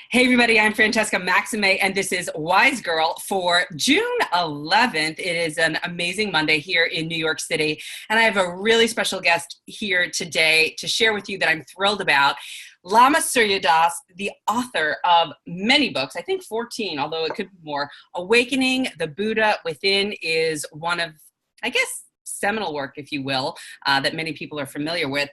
Hey everybody, I'm Francesca Maxime, and this is Wise Girl for June 11th. It is an amazing Monday here in New York City, and I have a really special guest here today to share with you that I'm thrilled about. Lama Surya, the author of many books, I think 14, although it could be more. Awakening the Buddha Within is one of, I guess, seminal work, if you will, that many people are familiar with.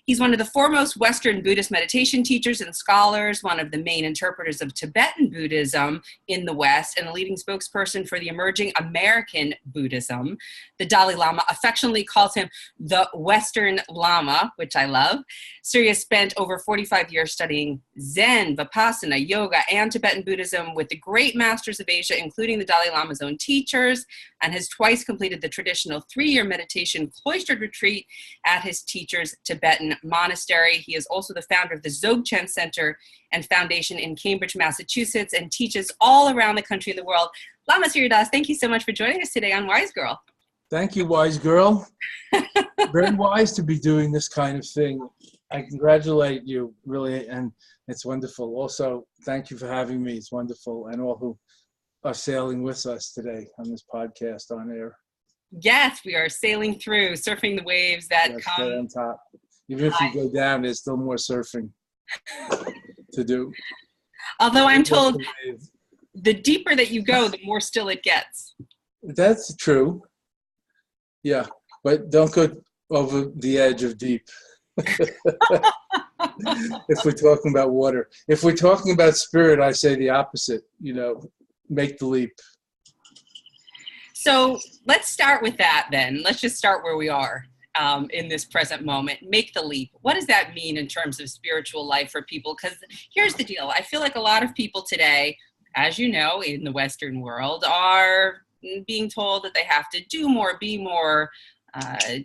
He's one of the foremost Western Buddhist meditation teachers and scholars, one of the main interpreters of Tibetan Buddhism in the West, and a leading spokesperson for the emerging American Buddhism. The Dalai Lama affectionately calls him the Western Lama, which I love. Surya spent over 45 years studying Zen, Vipassana, yoga, and Tibetan Buddhism with the great masters of Asia, including the Dalai Lama's own teachers, and has twice completed the traditional 3-year meditation cloistered retreat at his teacher's Tibetan monastery. He is also the founder of the Dzogchen Center and Foundation in Cambridge, Massachusetts, and teaches all around the country and the world. Lama Surya, thank you so much for joining us today on Wise Girl. Thank you, Wise Girl. Very wise to be doing this kind of thing. I congratulate you, really, and it's wonderful. Also, thank you for having me. It's wonderful, and all who are sailing with us today on this podcast on air. Yes, we are sailing through, surfing the waves that come. Stay on top. Even if you go down, there's still more surfing to do. Although I'm told the deeper that you go, the more still it gets. That's true. Yeah, but don't go over the edge of deep. If we're talking about water. If we're talking about spirit, I say the opposite, make the leap. So let's start with that then. Let's just start where we are in this present moment. Make the leap. What does that mean in terms of spiritual life for people? Because here's the deal. I feel like a lot of people today, as you know, in the Western world, are being told that they have to do more, be more,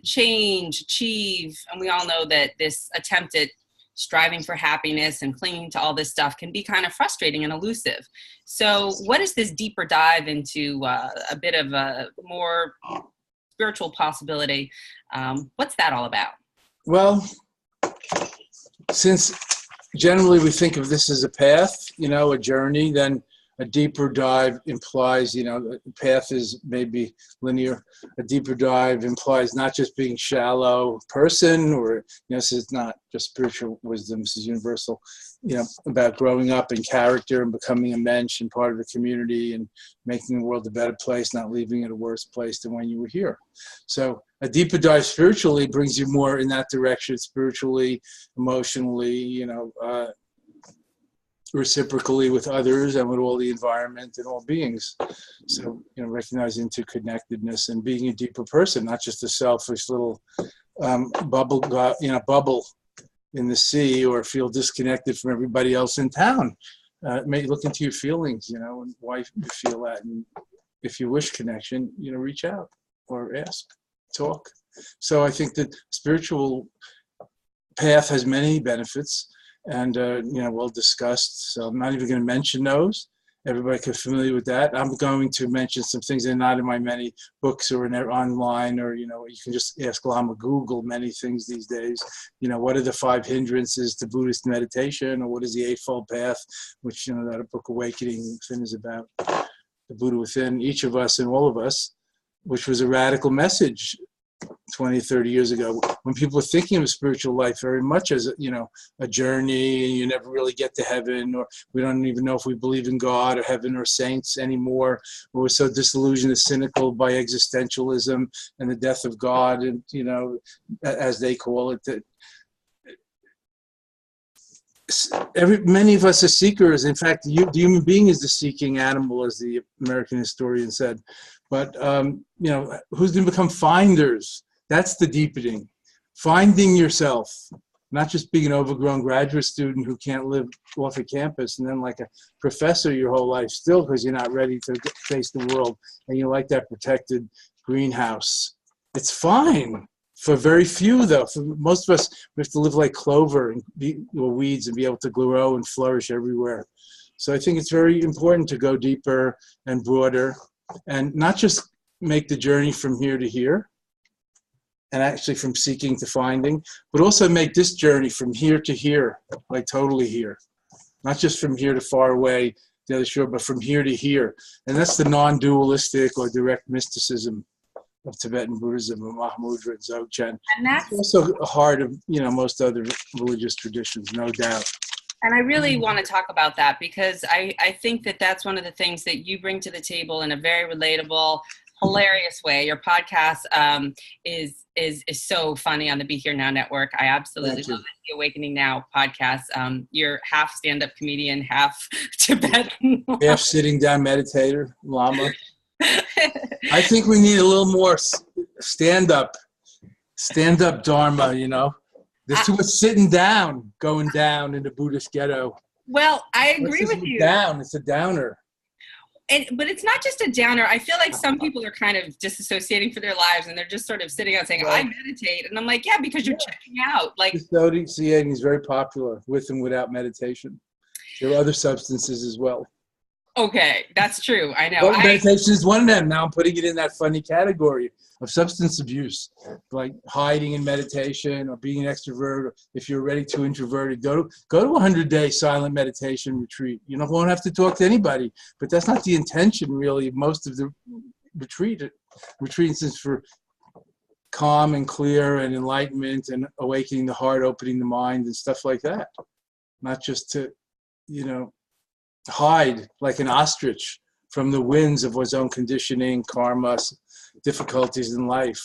change, achieve. And we all know that this attempt at striving for happiness and clinging to all this stuff can be kind of frustrating and elusive. So what is this deeper dive into a bit of a more spiritual possibility? What's that all about? Well, since generally we think of this as a path, a journey, then a deeper dive implies, the path is maybe linear. A deeper dive implies not just being shallow person or, this is not just spiritual wisdom, this is universal, about growing up in character and becoming a mensch and part of the community and making the world a better place, not leaving it a worse place than when you were here. So a deeper dive spiritually brings you more in that direction, spiritually, emotionally, reciprocally with others and with all the environment and all beings. So, recognizing interconnectedness and being a deeper person, not just a selfish little bubble in the sea or feel disconnected from everybody else in town. Maybe look into your feelings, and why you feel that. And if you wish connection, reach out or ask, talk. So I think that spiritual path has many benefits. And, well discussed. So I'm not even going to mention those. Everybody is familiar with that. I'm going to mention some things that are not in my many books or online or, you can just ask Lama, Google many things these days. What are the 5 hindrances to Buddhist meditation, or what is the Eightfold Path, which, that book Awakening Within is about. The Buddha within each of us and all of us, which was a radical message 20, 30 years ago, when people were thinking of spiritual life very much as, a journey, and you never really get to heaven, or we don't even know if we believe in God or heaven or saints anymore. We're so disillusioned and cynical by existentialism and the death of God, and, as they call it, that many of us are seekers. In fact, the human being is the seeking animal, as the American historian said. But, who's going to become finders? That's the deepening. Finding yourself, not just being an overgrown graduate student who can't live off a campus and then like a professor your whole life still because you're not ready to face the world and you like that protected greenhouse. It's fine. For very few, though. For most of us, we have to live like clover and weeds and be able to grow and flourish everywhere. So I think it's very important to go deeper and broader and not just make the journey from here to here and actually from seeking to finding, but also make this journey from here to here, like totally here. not just from here to far away, the other shore, but from here to here. And that's the non-dualistic or direct mysticism of Tibetan Buddhism, and Mahamudra and Dzogchen. And that's It's also a heart of, most other religious traditions, no doubt. And I really want to talk about that, because I think that that's one of the things that you bring to the table in a very relatable, hilarious way. Your podcast is so funny on the Be Here Now network. I absolutely love it. The Awakening Now podcast. You're half stand-up comedian, half Tibetan. Half sitting down meditator, Lama. I think we need a little more stand-up Dharma, There's too much sitting down, going down in the Buddhist ghetto. Well, I agree with you. Down, it's a downer. But it's not just a downer. I feel like some people are kind of disassociating for their lives, and they're just sort of sitting out saying, I meditate. And I'm like, yeah, because you're checking out. Like, dissociating is very popular with and without meditation. There are other substances as well. Okay, that's true. I know. Meditation is one of them. Now I'm putting it in that funny category of substance abuse, like hiding in meditation or being an extrovert. Or if you're already too introverted, go to a 100-day silent meditation retreat. You won't have to talk to anybody, but that's not the intention really of most of the retreats is for calm and clear and enlightenment and awakening the heart, opening the mind and stuff like that. Not just to, hide like an ostrich from the winds of one's own conditioning, karma, difficulties in life.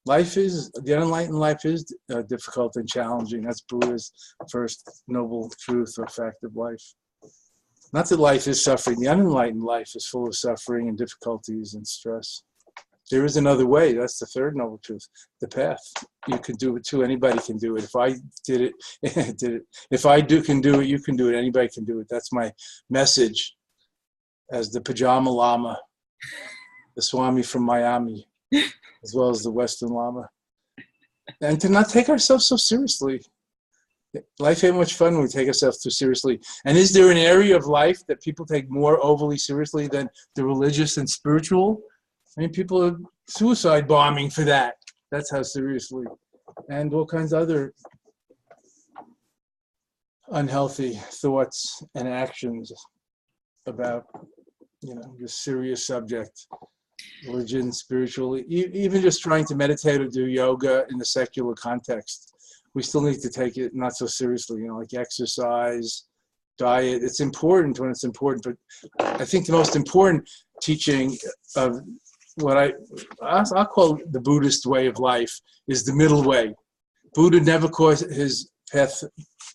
The unenlightened life is difficult and challenging. That's Buddha's first noble truth or fact of life. Not that life is suffering. The unenlightened life is full of suffering and difficulties and stress. There is another way. That's the third noble truth, the path. You can do it too. Anybody can do it. If I did it, If I can do it, you can do it. Anybody can do it. That's my message as the Pajama Lama, the Swami from Miami, as well as the Western Lama. And to not take ourselves so seriously. Life ain't much fun when we take ourselves too seriously. And is there an area of life that people take more overly seriously than the religious and spiritual? I mean, people are suicide bombing for that. That's how seriously. And all kinds of other unhealthy thoughts and actions about, this serious subject, religion, spiritually, even just trying to meditate or do yoga in the secular context. We still need to take it not so seriously, like exercise, diet. It's important when it's important, but I think the most important teaching of what I'll call the Buddhist way of life is the middle way. Buddha never called his path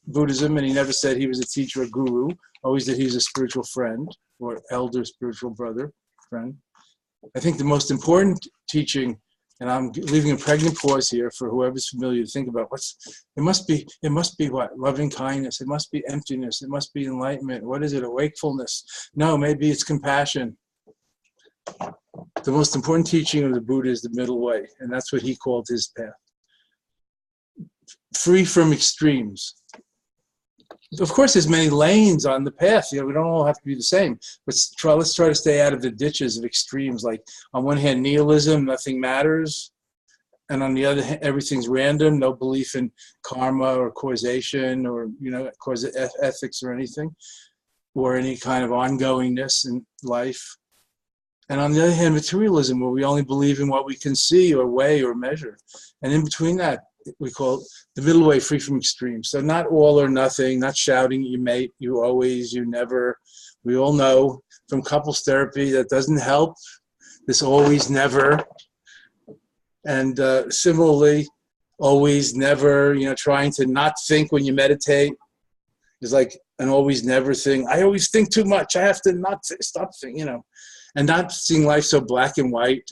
Buddhism, and he never said he was a teacher or guru, always that he was a spiritual friend or elder spiritual brother, friend. I think the most important teaching, and I'm leaving a pregnant pause here for whoever's familiar to think about, it must be what? Loving kindness. It must be emptiness. It must be enlightenment. What is it? A wakefulness. No, maybe it's compassion. The most important teaching of the Buddha is the middle way, and that's what he called his path. Free from extremes. Of course, there's many lanes on the path. We don't all have to be the same. Let's try to stay out of the ditches of extremes. Like on one hand, nihilism, nothing matters, and on the other hand, everything's random. No belief in karma or causation or ethics or anything, or any kind of ongoingness in life. And on the other hand, materialism, where we only believe in what we can see or weigh or measure. And in between that, we call it the middle way, free from extremes. So not all or nothing, not shouting at your mate, you always, you never. We all know from couples therapy that doesn't help, this always, never. And similarly, always, never, trying to not think when you meditate is like an always, never thing. I always think too much. I have to not stop thinking, and not seeing life so black and white.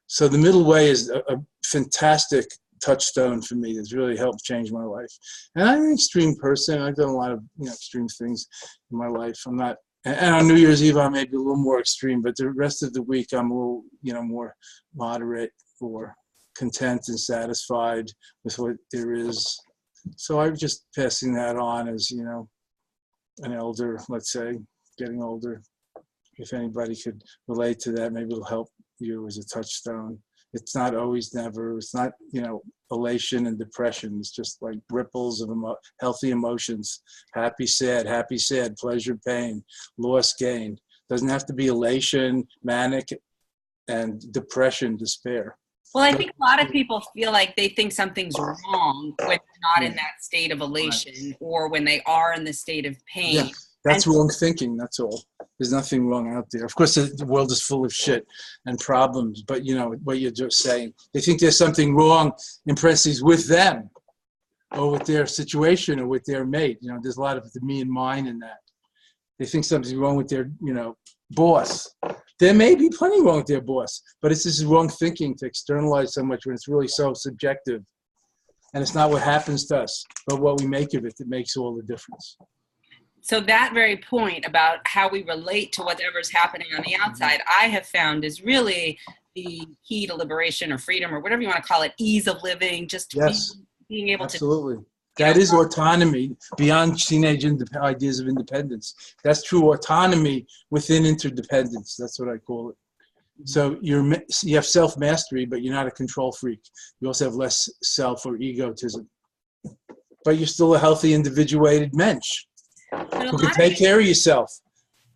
So the middle way is a fantastic touchstone for me. It's really helped change my life. And I'm an extreme person. I've done a lot of extreme things in my life. I'm not, and on New Year's Eve, I may be a little more extreme, but the rest of the week, I'm a little, more moderate or content and satisfied with what there is. So I'm just passing that on as, an elder, let's say, getting older. If anybody could relate to that, maybe it'll help you as a touchstone. It's not always, never. It's not, elation and depression. It's just like ripples of healthy emotions. Happy, sad, pleasure, pain, loss, gain. Doesn't have to be elation, manic, and depression, despair. Well, I think a lot of people feel like they think something's wrong when they're not in that state of elation or when they are in the state of pain. Yeah, that's wrong thinking, that's all. There's nothing wrong out there. Of course, the world is full of shit and problems, but you know what you're just saying. They think there's something wrong, in parentheses, with them or with their situation or with their mate. You know, there's a lot of the me and mine in that. They think something's wrong with their, boss. There may be plenty wrong with their boss, but it's this wrong thinking to externalize so much when it's really so subjective. And it's not what happens to us, but what we make of it that makes all the difference. So that very point about how we relate to whatever's happening on the outside, I have found is really the key to liberation or freedom or whatever you want to call it, ease of living, just being able to. Absolutely. That is autonomy beyond teenage ideas of independence. That's true autonomy within interdependence. That's what I call it. So you have self-mastery, but you're not a control freak. You also have less self or egotism. But you're still a healthy, individuated mensch who can take care of yourself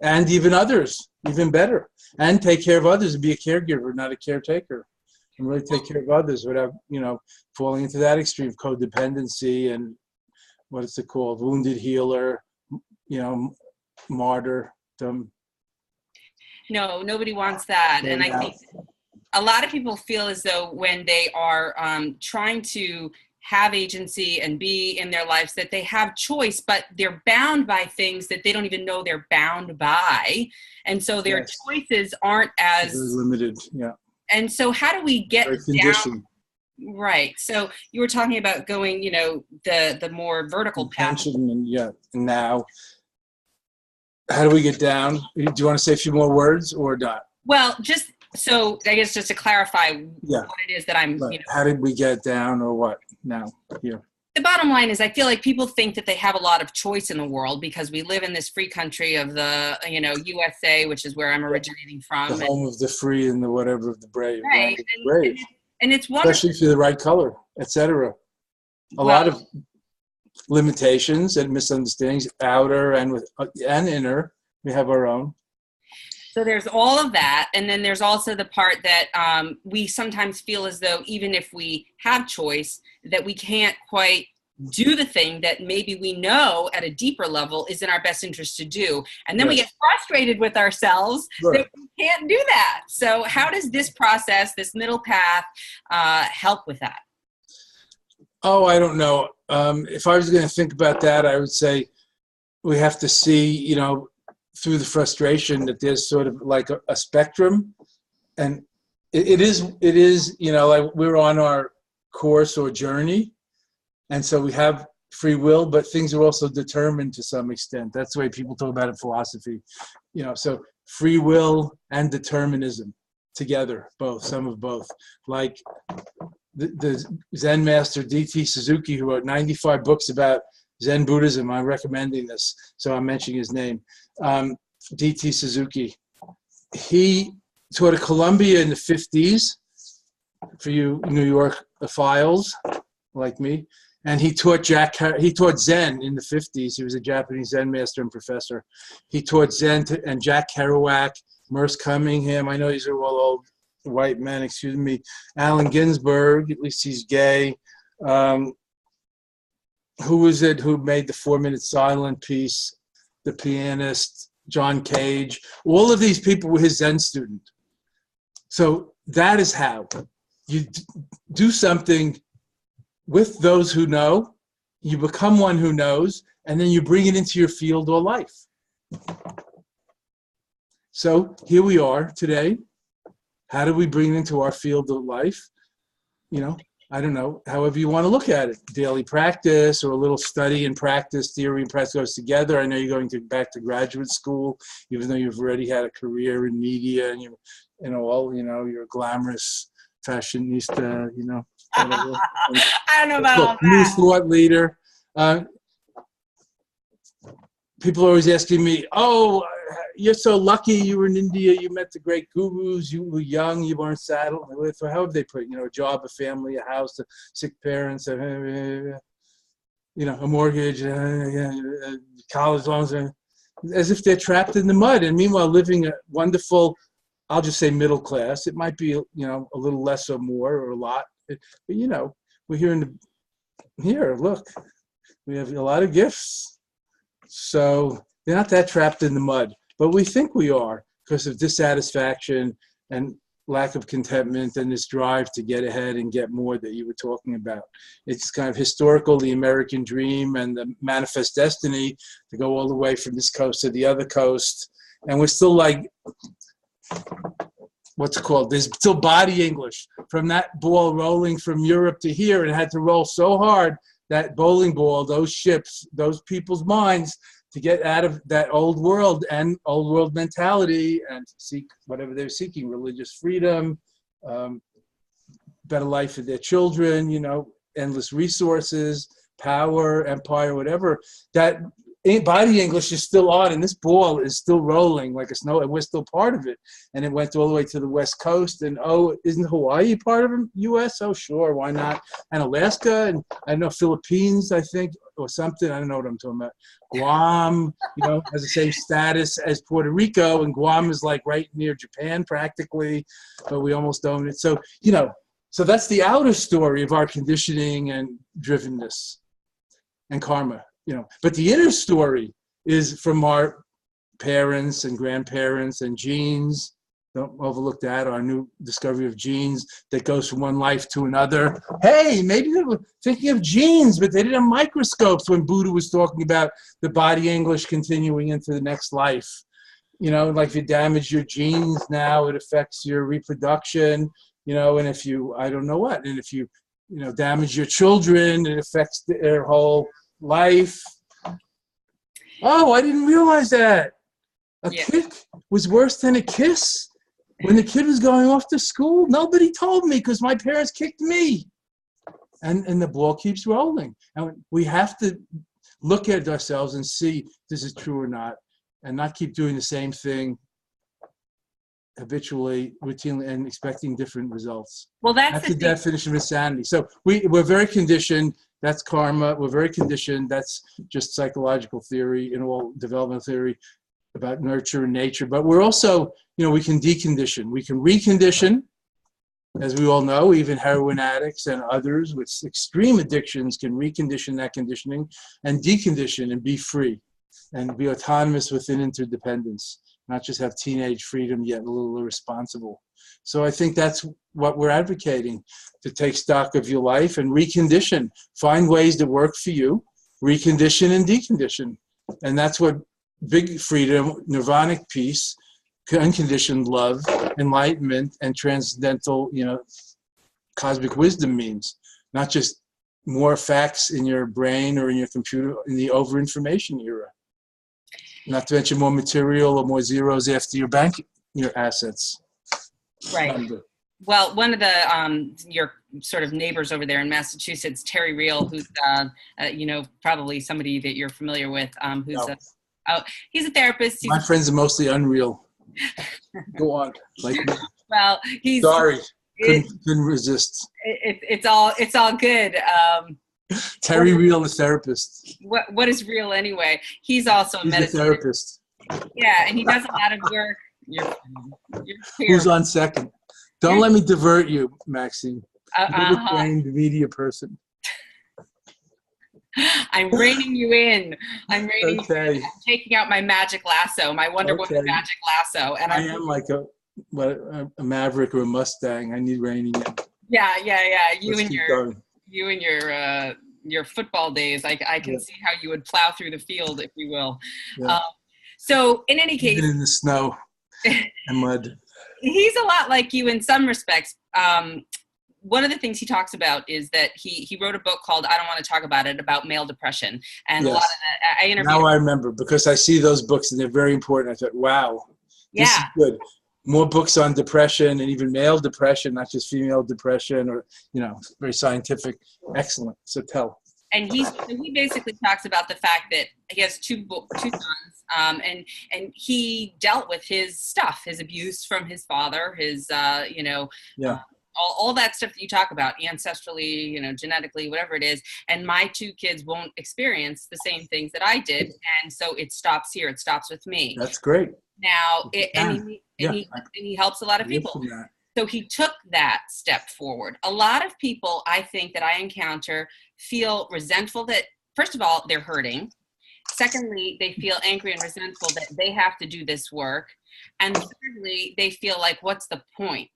and even others, even better. And take care of others and be a caregiver, not a caretaker. And really take care of others without, falling into that extreme of codependency and what is it called? Wounded healer, martyrdom. No, nobody wants that. And I think a lot of people feel as though when they are trying to have agency and be in their lives that they have choice, but they're bound by things that they don't even know they're bound by. And so their choices aren't as limited. Yeah. And so how do we get down? Right. So you were talking about going, the more vertical path. And now, how do we get down? Do you want to say a few more words or not? Well, just so I guess just to clarify what it is that I'm, How did we get down or what now here? The bottom line is I feel like people think that they have a lot of choice in the world because we live in this free country of the, USA, which is where I'm originating from. The home of the free and the whatever of the brave. Right. Brave. And it's wonderful. Especially if you're the right color, etc. A lot of limitations and misunderstandings, outer and inner. We have our own. So there's all of that. And then there's also the part that we sometimes feel as though even if we have choice, that we can't quite do the thing that maybe we know at a deeper level is in our best interest to do. And then we get frustrated with ourselves that we can't do that. So how does this process, this middle path, help with that? Oh, I don't know. If I was going to think about that, I would say we have to see, through the frustration that there's sort of like a spectrum. And it is, like we're on our course or journey. And so we have free will, but things are also determined to some extent. That's the way people talk about it in philosophy. So free will and determinism together, some of both. Like the Zen master D.T. Suzuki, who wrote 95 books about Zen Buddhism. I'm recommending this, so I'm mentioning his name. D.T. Suzuki. He taught at Columbia in the 50s, for you New York files like me. And he taught Zen in the 50s. He was a Japanese Zen master and professor. He taught Zen and Jack Kerouac, Merce Cunningham. I know these are all old white men, excuse me. Allen Ginsberg, at least he's gay. Who was it who made the 4-minute silent piece? The pianist, John Cage. All of these people were his Zen student. So that is how you do something with those who know, you become one who knows, and then you bring it into your field or life. So here we are today. How do we bring it into our field of life? I don't know, however you want to look at it. Daily practice or a little study and practice, theory and practice goes together. I know you're going back to graduate school, even though you've already had a career in media and you're a glamorous fashionista, I don't know about all that. New thought leader. People are always asking me, you're so lucky you were in India, you met the great gurus, you were young, you weren't saddled with, however they put it, a job, a family, a house, a sick parents, a mortgage, college loans, as if they're trapped in the mud. And meanwhile, living a wonderful, I'll just say middle class. It might be, a little less or more or a lot. But, we're here, look, we have a lot of gifts. So they're not that trapped in the mud. But we think we are because of dissatisfaction and lack of contentment and this drive to get ahead and get more that you were talking about. It's kind of historical, the American dream and the manifest destiny to go all the way from this coast to the other coast. And we're still like, what's it called? There's still body English from that ball rolling from Europe to here, and it had to roll so hard, that bowling ball, those ships, those people's minds, to get out of that old world and old world mentality and seek whatever they're seeking, religious freedom, better life for their children, endless resources, power, empire, whatever. That body English is still on, and this ball is still rolling like a snow, and we're still part of it. And it went all the way to the West Coast, and isn't Hawaii part of the U.S.? Oh, sure, why not? And Alaska, and I don't know, Philippines, I think, or something. I don't know what I'm talking about. Guam, has the same status as Puerto Rico, and Guam is like right near Japan practically, but we almost own it. So, so that's the outer story of our conditioning and drivenness and karma. But the inner story is from our parents and grandparents and genes. Don't overlook that, our new discovery of genes that goes from one life to another. Hey, maybe they were thinking of genes, but they didn't have microscopes when Buddha was talking about the body English continuing into the next life. Like if you damage your genes now, it affects your reproduction, and if you, I don't know what, and if you, damage your children, it affects their whole life. Oh, I didn't realize that. A kick was worse than a kiss. When the kid was going off to school, nobody told me because my parents kicked me. And the ball keeps rolling. And we have to look at ourselves and see if this is true or not, and not keep doing the same thing habitually, routinely, and expecting different results. Well, that's the definition of insanity. So we're very conditioned. That's karma. We're very conditioned. That's just psychological theory and all developmental theory about nurture and nature. But we're also, we can decondition. We can recondition, as we all know. Even heroin addicts and others with extreme addictions can recondition that conditioning and decondition and be free and be autonomous within interdependence, not just have teenage freedom yet a little irresponsible. So I think that's what we're advocating, to take stock of your life and recondition. Find ways that work for you, recondition and decondition. And that's what big freedom, nirvanic peace, unconditioned love, enlightenment, and transcendental, cosmic wisdom means. Not just more facts in your brain or in your computer in the over-information era. Not to mention more material or more zeros after your assets. Right. Well, one of the your sort of neighbors over there in Massachusetts, Terry Real, who's probably somebody that you're familiar with, he's a therapist. My friends are mostly unreal. Go on. Well, he's sorry. Couldn't resist. It's all good. Terry Real, the therapist. What is real anyway? He's also a therapist. Yeah, and he does a lot of work. You're Who's on second? Don't let me divert you, Maxine. You're a trained media person. I'm reining you in. I'm reining you in. I'm taking out my magic lasso, my Wonder Woman magic lasso. And I am like a Maverick or a Mustang. I need reining in. Yeah. You and your football days. I can see how you would plow through the field, if you will. Yeah. So in any case, even in the snow and mud. He's a lot like you in some respects. One of the things he talks about is that he wrote a book called I Don't Want to Talk About It, about male depression. And a lot of that, I interviewed. Now I remember, because I see those books and they're very important. I thought, wow, this is good. More books on depression and even male depression, not just female depression, or, very scientific. Excellent. So tell. And he basically talks about the fact that he has two sons, and he dealt with his stuff, his abuse from his father, his Yeah. all that stuff that you talk about, ancestrally, genetically, whatever it is. And my two kids won't experience the same things that I did, and so it stops here. It stops with me. That's great. Now, he helps a lot of people. So he took that step forward. A lot of people, I think, that I encounter feel resentful that, first of all, they're hurting. Secondly, they feel angry and resentful that they have to do this work. And thirdly, they feel like, what's the point?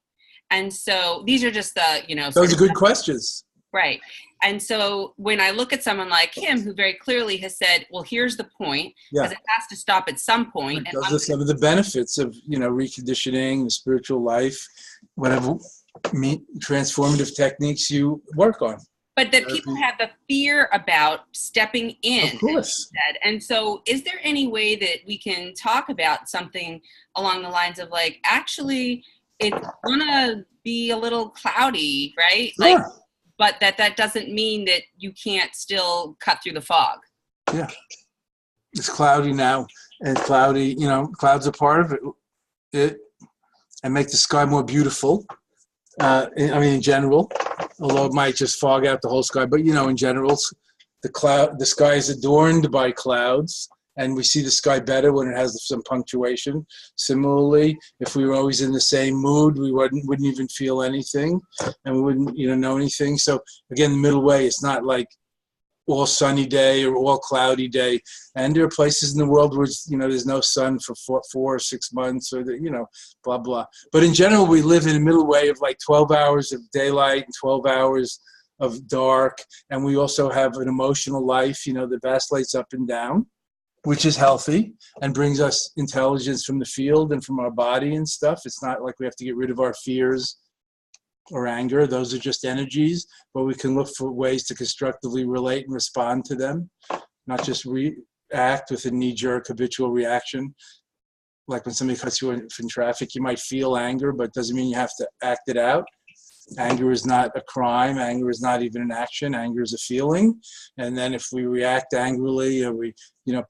And so these are just the, those are good questions. Right. And so when I look at someone like him, who very clearly has said, well, here's the point, because it has to stop at some point. And those are some of the benefits of, reconditioning, the spiritual life, whatever transformative techniques you work on. But that people have the fear about stepping in. Of course. And so is there any way that we can talk about something along the lines of like, actually, it's going to be a little cloudy, right? Sure. Like, but that doesn't mean that you can't still cut through the fog. Yeah. It's cloudy now, and cloudy, clouds are part of it and make the sky more beautiful. In general, although it might just fog out the whole sky, but in general, the sky is adorned by clouds, and we see the sky better when it has some punctuation. Similarly, if we were always in the same mood, we wouldn't even feel anything, and we wouldn't know anything. So again, the middle way, it's not like all sunny day or all cloudy day. And there are places in the world where there's no sun for 4 or 6 months, or blah blah. But in general, we live in a middle way of like 12 hours of daylight and 12 hours of dark, and we also have an emotional life that vacillates up and down, which is healthy and brings us intelligence from the field and from our body and stuff. It's not like we have to get rid of our fears or anger. Those are just energies, but we can look for ways to constructively relate and respond to them, not just react with a knee-jerk habitual reaction. Like when somebody cuts you off in traffic, you might feel anger, but it doesn't mean you have to act it out. Anger is not a crime. Anger is not even an action. Anger is a feeling. And then if we react angrily, or we,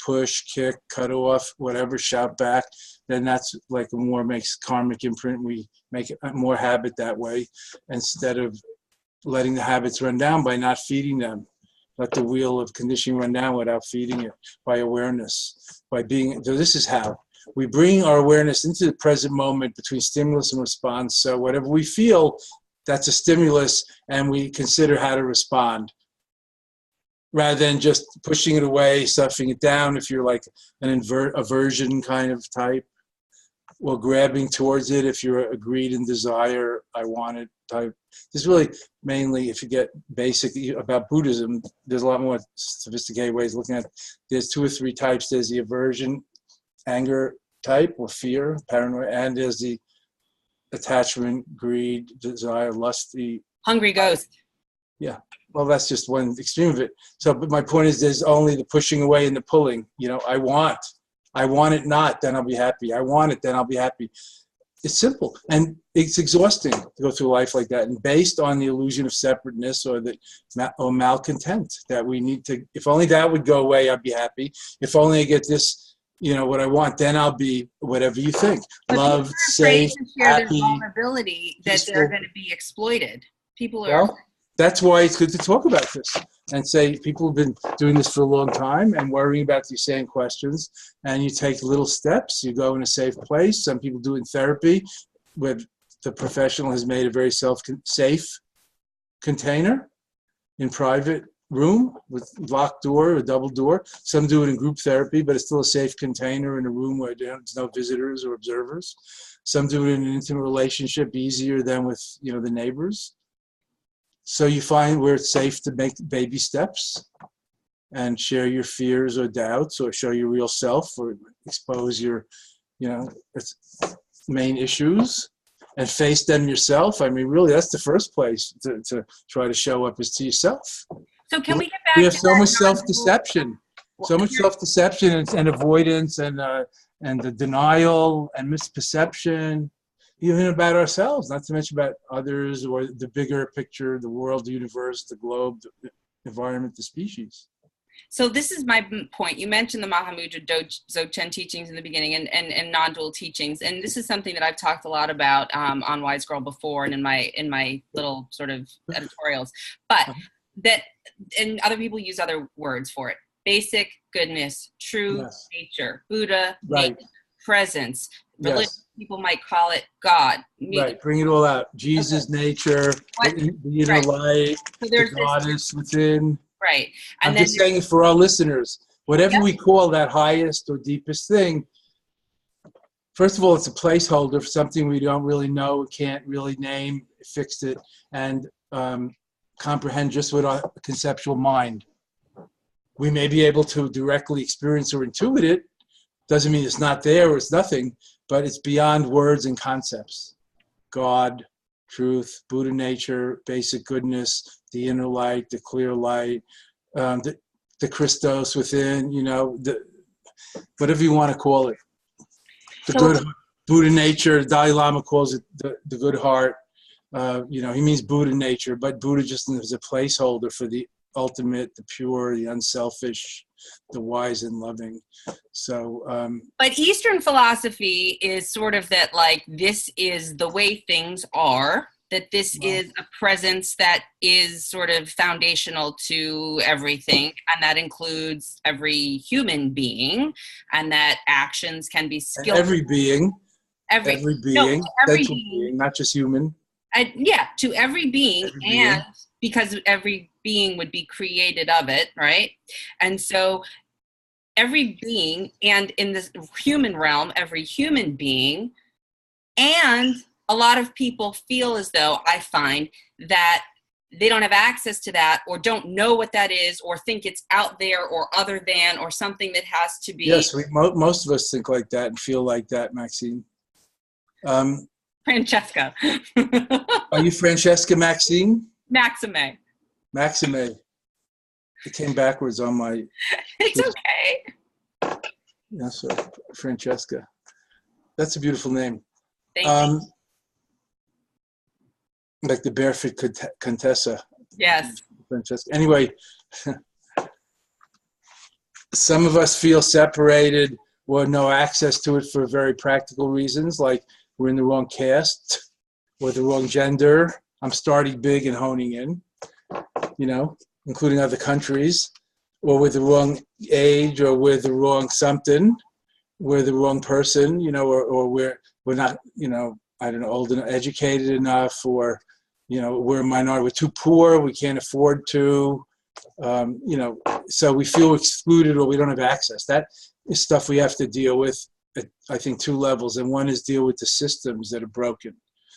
push, kick, cut off, whatever, shout back, then that's like a more makes karmic imprint. We make it more habit that way, instead of letting the habits run down by not feeding them. Let the wheel of conditioning run down without feeding it, by awareness, by being. So this is how we bring our awareness into the present moment between stimulus and response. So whatever we feel, that's a stimulus, and we consider how to respond, rather than just pushing it away, stuffing it down if you're like an aversion kind of type, or grabbing towards it if you're a greed and desire, I want it type. This is really mainly, if you get basic about Buddhism, there's a lot more sophisticated ways of looking at it. There's 2 or 3 types. There's the aversion, anger type, or fear, paranoia, and there's the attachment, greed, desire, lusty. Hungry ghost. Yeah. Well, that's just one extreme of it. So, but my point is, there's only the pushing away and the pulling. I want it not, then I'll be happy. I want it, then I'll be happy. It's simple. And it's exhausting to go through life like that. And based on the illusion of separateness or malcontent that we need to, if only that would go away, I'd be happy. If only I get this, what I want, then I'll be whatever you think. But loved, safe, happy, their vulnerability that peaceful. They're going to be exploited. People are. Well, that's why it's good to talk about this and say people have been doing this for a long time and worrying about these same questions. And you take little steps. You go in a safe place. Some people do it in therapy, where the professional has made a very safe container in private room with locked door or double door. Some do it in group therapy, but it's still a safe container in a room where there's no visitors or observers. Some do it in an intimate relationship, easier than with the neighbors. So you find where it's safe to make baby steps and share your fears or doubts, or show your real self, or expose your main issues and face them yourself. I mean, really, that's the first place to try to show up, is to yourself. So can we get back? We have so much self-deception, and avoidance, and the denial and misperception, even about ourselves, not to mention about others or the bigger picture, the world, the universe, the globe. environment, the species. So this is my point. You mentioned the Mahamudra Dzogchen teachings in the beginning and non-dual teachings. And this is something that I've talked a lot about on Wise Girl before and in my little sort of editorials. But that, and other people use other words for it. Basic goodness, true nature, Buddha, Right. nature, presence. Religious Yes. people might call it God. Right. Bring it all out. Jesus, nature, the inner light, so the goddess within. Right. And I'm just saying it for our listeners, whatever we call that highest or deepest thing, first of all, it's a placeholder for something we don't really know, can't really name, fix it, and comprehend just with our conceptual mind. We may be able to directly experience or intuit it. Doesn't mean it's not there or it's nothing, but it's beyond words and concepts. God, truth, Buddha nature, basic goodness, the inner light, the clear light, the Christos within, you know, whatever you want to call it. The good Buddha nature, Dalai Lama calls it the good heart. You know, he means Buddha nature, but Buddha just is a placeholder for the ultimate, the pure, the unselfish, the wise and loving. So but Eastern philosophy is sort of that, like, this is the way things are, that this is a presence that is sort of foundational to everything, and that includes every human being, and that actions can be skillful. Every being, every being, not just human. To every being, and because every being would be created of it, right? And so every being, and in this human realm, every human being, and a lot of people feel as though, I find, that they don't have access to that, or don't know what that is, or think it's out there, or other than, or something that has to be. Yes, most of us think like that and feel like that, Maxine. Francesca. Are you Francesca Maxine? Maxime. Maxime. It came backwards on my... It's okay. Yeah, so Francesca. That's a beautiful name. Thank you. Like the barefoot Contessa. Yes. Francesca. Anyway, some of us feel separated or no access to it for very practical reasons, like we're in the wrong caste or the wrong gender. I'm starting big and honing in, you know, including other countries, or with the wrong age, or with the wrong something, we're the wrong person, you know, or we're not, you know, I don't know, old enough, educated enough, or, you know, we're a minority, we're too poor, we can't afford to, you know, so we feel excluded or we don't have access. That is stuff we have to deal with at, I think, two levels, and one is deal with the systems that are broken.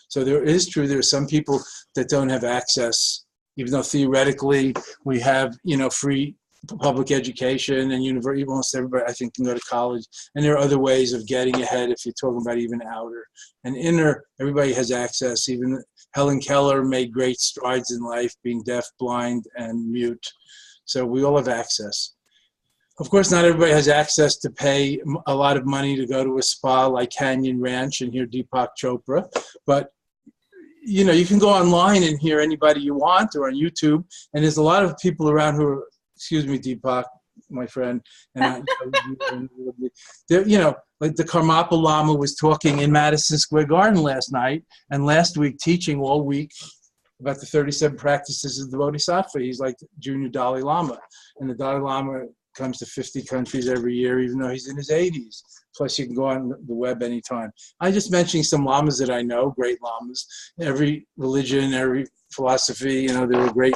So there are some people that don't have access, even though theoretically we have, you know, free public education and university, almost everybody, I think, can go to college. And there are other ways of getting ahead if you're talking about even outer. And inner, everybody has access. Even Helen Keller made great strides in life, being deaf, blind, and mute. So we all have access. Of course, not everybody has access to pay a lot of money to go to a spa like Canyon Ranch and hear Deepak Chopra. But, you know, you can go online and hear anybody you want, or on YouTube. And there's a lot of people around who are, excuse me, Deepak, my friend, and you know, like the Karmapa Lama was talking in Madison Square Garden last night, and last week teaching all week about the 37 practices of the Bodhisattva. He's like the junior Dalai Lama, and the Dalai Lama comes to 50 countries every year, even though he's in his 80s. Plus, you can go on the web anytime. I'm just mentioning some lamas that I know, great lamas. Every religion, every philosophy, you know, there were great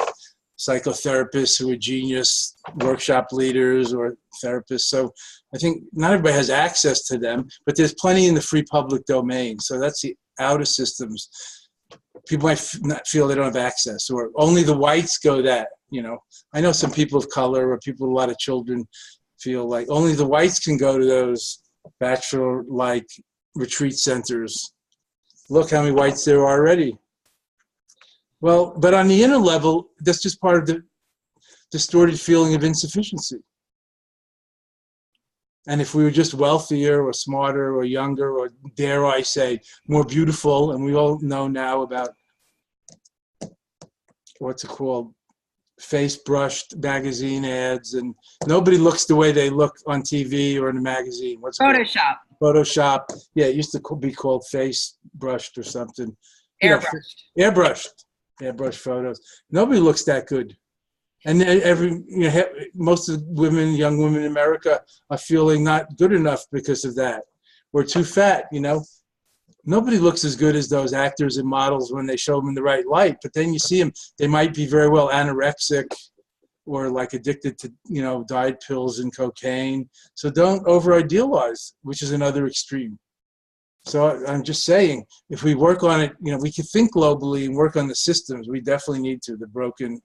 psychotherapists who are genius workshop leaders or therapists. So I think not everybody has access to them, but there's plenty in the free public domain. So that's the outer systems. People might not feel they don't have access, or only the whites go that, you know. I know some people of color or people with a lot of children feel like only the whites can go to those bachelor-like retreat centers. Look how many whites there are already. Well, but on the inner level, that's just part of the distorted feeling of insufficiency. And if we were just wealthier or smarter or younger, or dare I say, more beautiful, and we all know now about, what's it called? face brushed magazine ads, and nobody looks the way they look on TV or in a magazine. What's Photoshop. Photoshop. Yeah, it used to be called face brushed or something. Airbrushed. Yeah, airbrush photos. Nobody looks that good. And most of the women, young women in America, are feeling not good enough because of that. We're too fat, Nobody looks as good as those actors and models when they show them in the right light. But then you see them, they might be very well anorexic or like addicted to, diet pills and cocaine. So don't over-idealize, which is another extreme. So I'm just saying, if we work on it, we can think globally and work on the systems. We definitely need to. The broken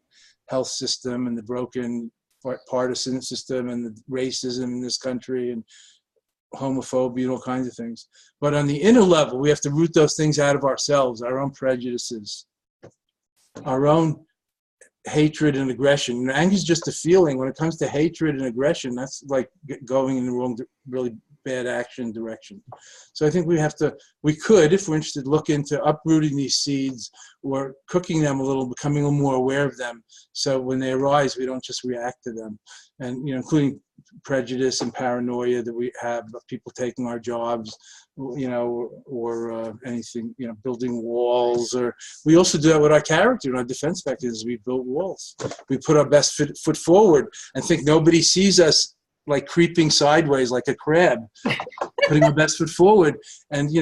health system and the broken partisan system and the racism in this country and homophobia and all kinds of things. But on the inner level, we have to root those things out of ourselves, our own prejudices, our own hatred and aggression. Anger is just a feeling. When it comes to hatred and aggression, that's like going in the wrong, really bad action direction. So I think we could, if we're interested, look into uprooting these seeds or cooking them a little, becoming a little more aware of them. So when they arise, we don't just react to them. And, including prejudice and paranoia that we have of people taking our jobs, or anything, building walls. Or we also do that with our character and our defense mechanisms. We build walls. We put our best foot forward and think nobody sees us, like creeping sideways like a crab, putting our best foot forward and,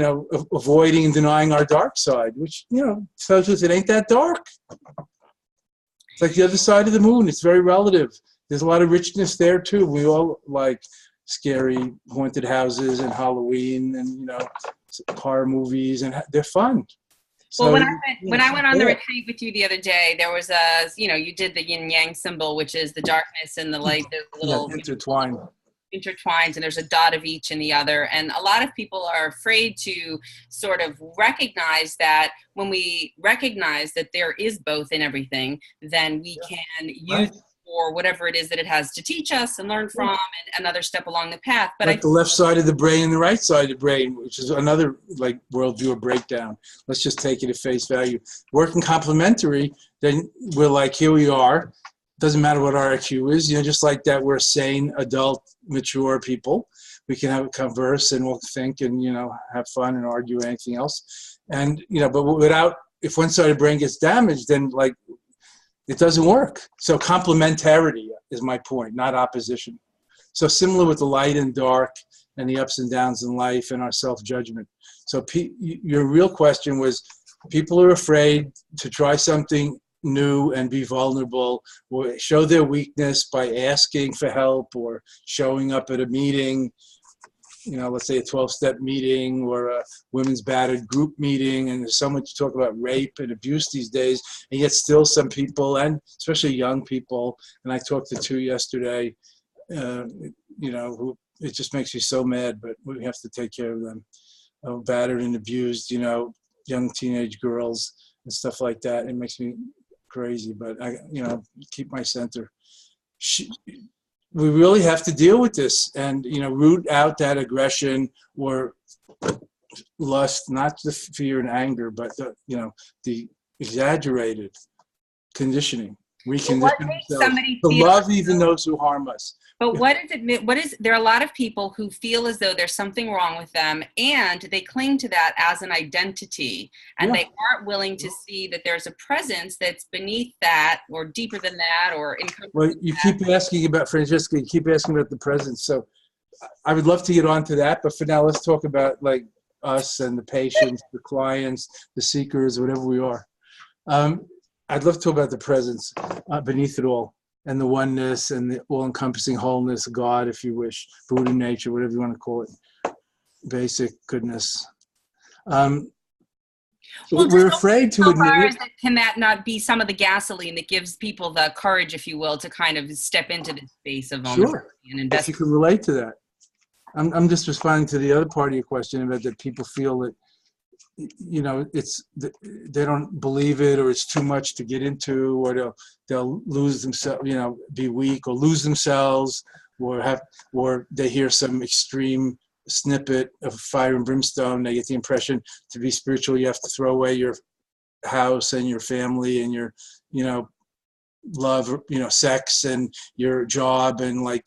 avoiding and denying our dark side, which, tells us it ain't that dark. It's like the other side of the moon. It's very relative. There's a lot of richness there too. We all like scary haunted houses and Halloween and, horror movies, and they're fun. Well, when I went on the retreat with you the other day, there was you did the yin yang symbol, which is the darkness and the light, the little intertwined, and there's a dot of each in the other. And a lot of people are afraid to sort of recognize that. When we recognize that there is both in everything, then we can use for whatever it is that it has to teach us and learn from, and another step along the path. But like the left side of the brain and the right side of the brain, which is another like worldview or breakdown. Let's just take it at face value. Working complementary, then we're like, here we are. Doesn't matter what our IQ is, just like that, we're sane, adult, mature people. We can have a converse and we'll think and, have fun and argue or anything else. And, but if one side of the brain gets damaged, then like, it doesn't work. So complementarity is my point, not opposition. So similar with the light and dark and the ups and downs in life and our self-judgment. So your real question was, people are afraid to try something new and be vulnerable or show their weakness by asking for help or showing up at a meeting, let's say a 12-step meeting or a women's battered group meeting. And there's so much talk about rape and abuse these days. And yet still some people, and especially young people, and I talked to two yesterday, who it just makes me so mad, but we have to take care of them. Battered and abused, young teenage girls and stuff like that. It makes me crazy, but I, keep my center. We really have to deal with this and, root out that aggression or lust, not the fear and anger, but the exaggerated conditioning. Recondition themselves to love even those who harm us. But there are a lot of people who feel as though there's something wrong with them, and they cling to that as an identity, and they aren't willing to see that there's a presence that's beneath that or deeper than that or well, you keep asking about, Francesca, you keep asking about the presence. So I would love to get on to that, but for now, let's talk about like us and the patients, the clients, the seekers, whatever we are. I'd love to talk about the presence beneath it all, and the oneness and the all-encompassing wholeness, God, if you wish, Buddha nature, whatever you want to call it, basic goodness. We're afraid to admit it. Can that not be some of the gasoline that gives people the courage, if you will, to kind of step into this space of vulnerability and invest? If you can relate to that. I'm just responding to the other part of your question about that people feel that, they don't believe it, or it's too much to get into, or they'll lose themselves, be weak or lose themselves, or they hear some extreme snippet of fire and brimstone. They get the impression to be spiritual, you have to throw away your house and your family and your, love, sex and your job, and like,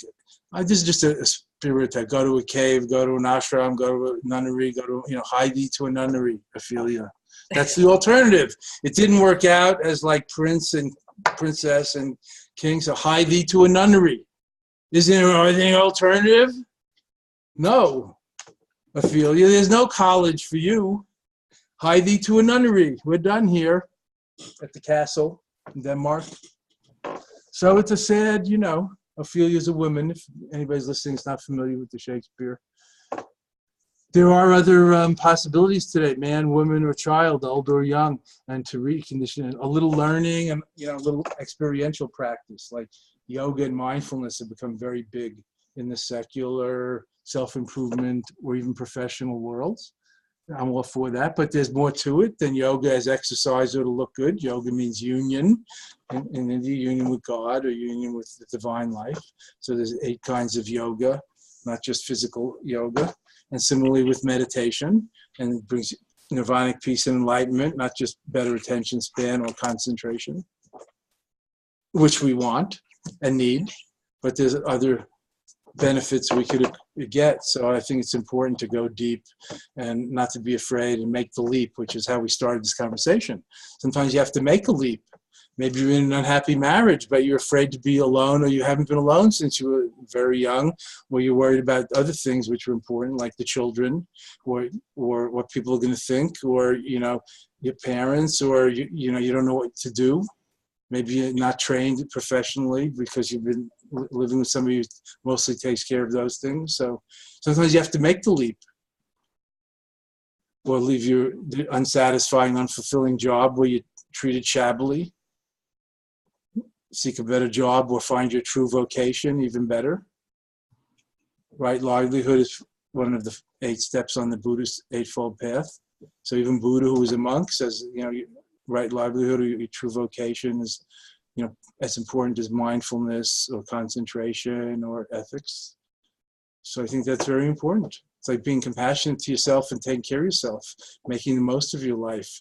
this is just a stereotype. Go to a cave, go to an ashram, go to a nunnery, go to, hide thee to a nunnery, Ophelia. That's the alternative. It didn't work out as like prince and princess and king, so hide thee to a nunnery. Isn't there anything alternative? No, Ophelia, there's no college for you. Hide thee to a nunnery. We're done here at the castle in Denmark. So it's a sad, Ophelia's a woman. If anybody's listening is not familiar with the Shakespeare. There are other possibilities today, man, woman, or child, old or young, and to recondition a little learning and, a little experiential practice like yoga and mindfulness have become very big in the secular, self-improvement, or even professional worlds. I'm all for that, but there's more to it than yoga as exercise or to look good. Yoga means union, in India, union with God or union with the divine life. So there's 8 kinds of yoga, not just physical yoga. And similarly with meditation, and it brings nirvanic peace and enlightenment, not just better attention span or concentration, which we want and need, but there's other benefits we could get. So I think it's important to go deep and not to be afraid and make the leap, which is how we started this conversation. Sometimes you have to make a leap. Maybe you're in an unhappy marriage, but you're afraid to be alone, or you haven't been alone since you were very young, or you're worried about other things which are important, like the children, or what people are going to think, or, your parents, or, you don't know what to do. Maybe you're not trained professionally because you've been living with somebody who mostly takes care of those things. So sometimes you have to make the leap, or leave your unsatisfying, unfulfilling job where you're treated shabbily. Seek a better job or find your true vocation, even better. Right livelihood is one of the 8 steps on the Buddhist Eightfold Path. So even Buddha, who was a monk, says, right livelihood or your true vocation is, as important as mindfulness or concentration or ethics. So I think that's very important. It's like being compassionate to yourself and taking care of yourself, making the most of your life.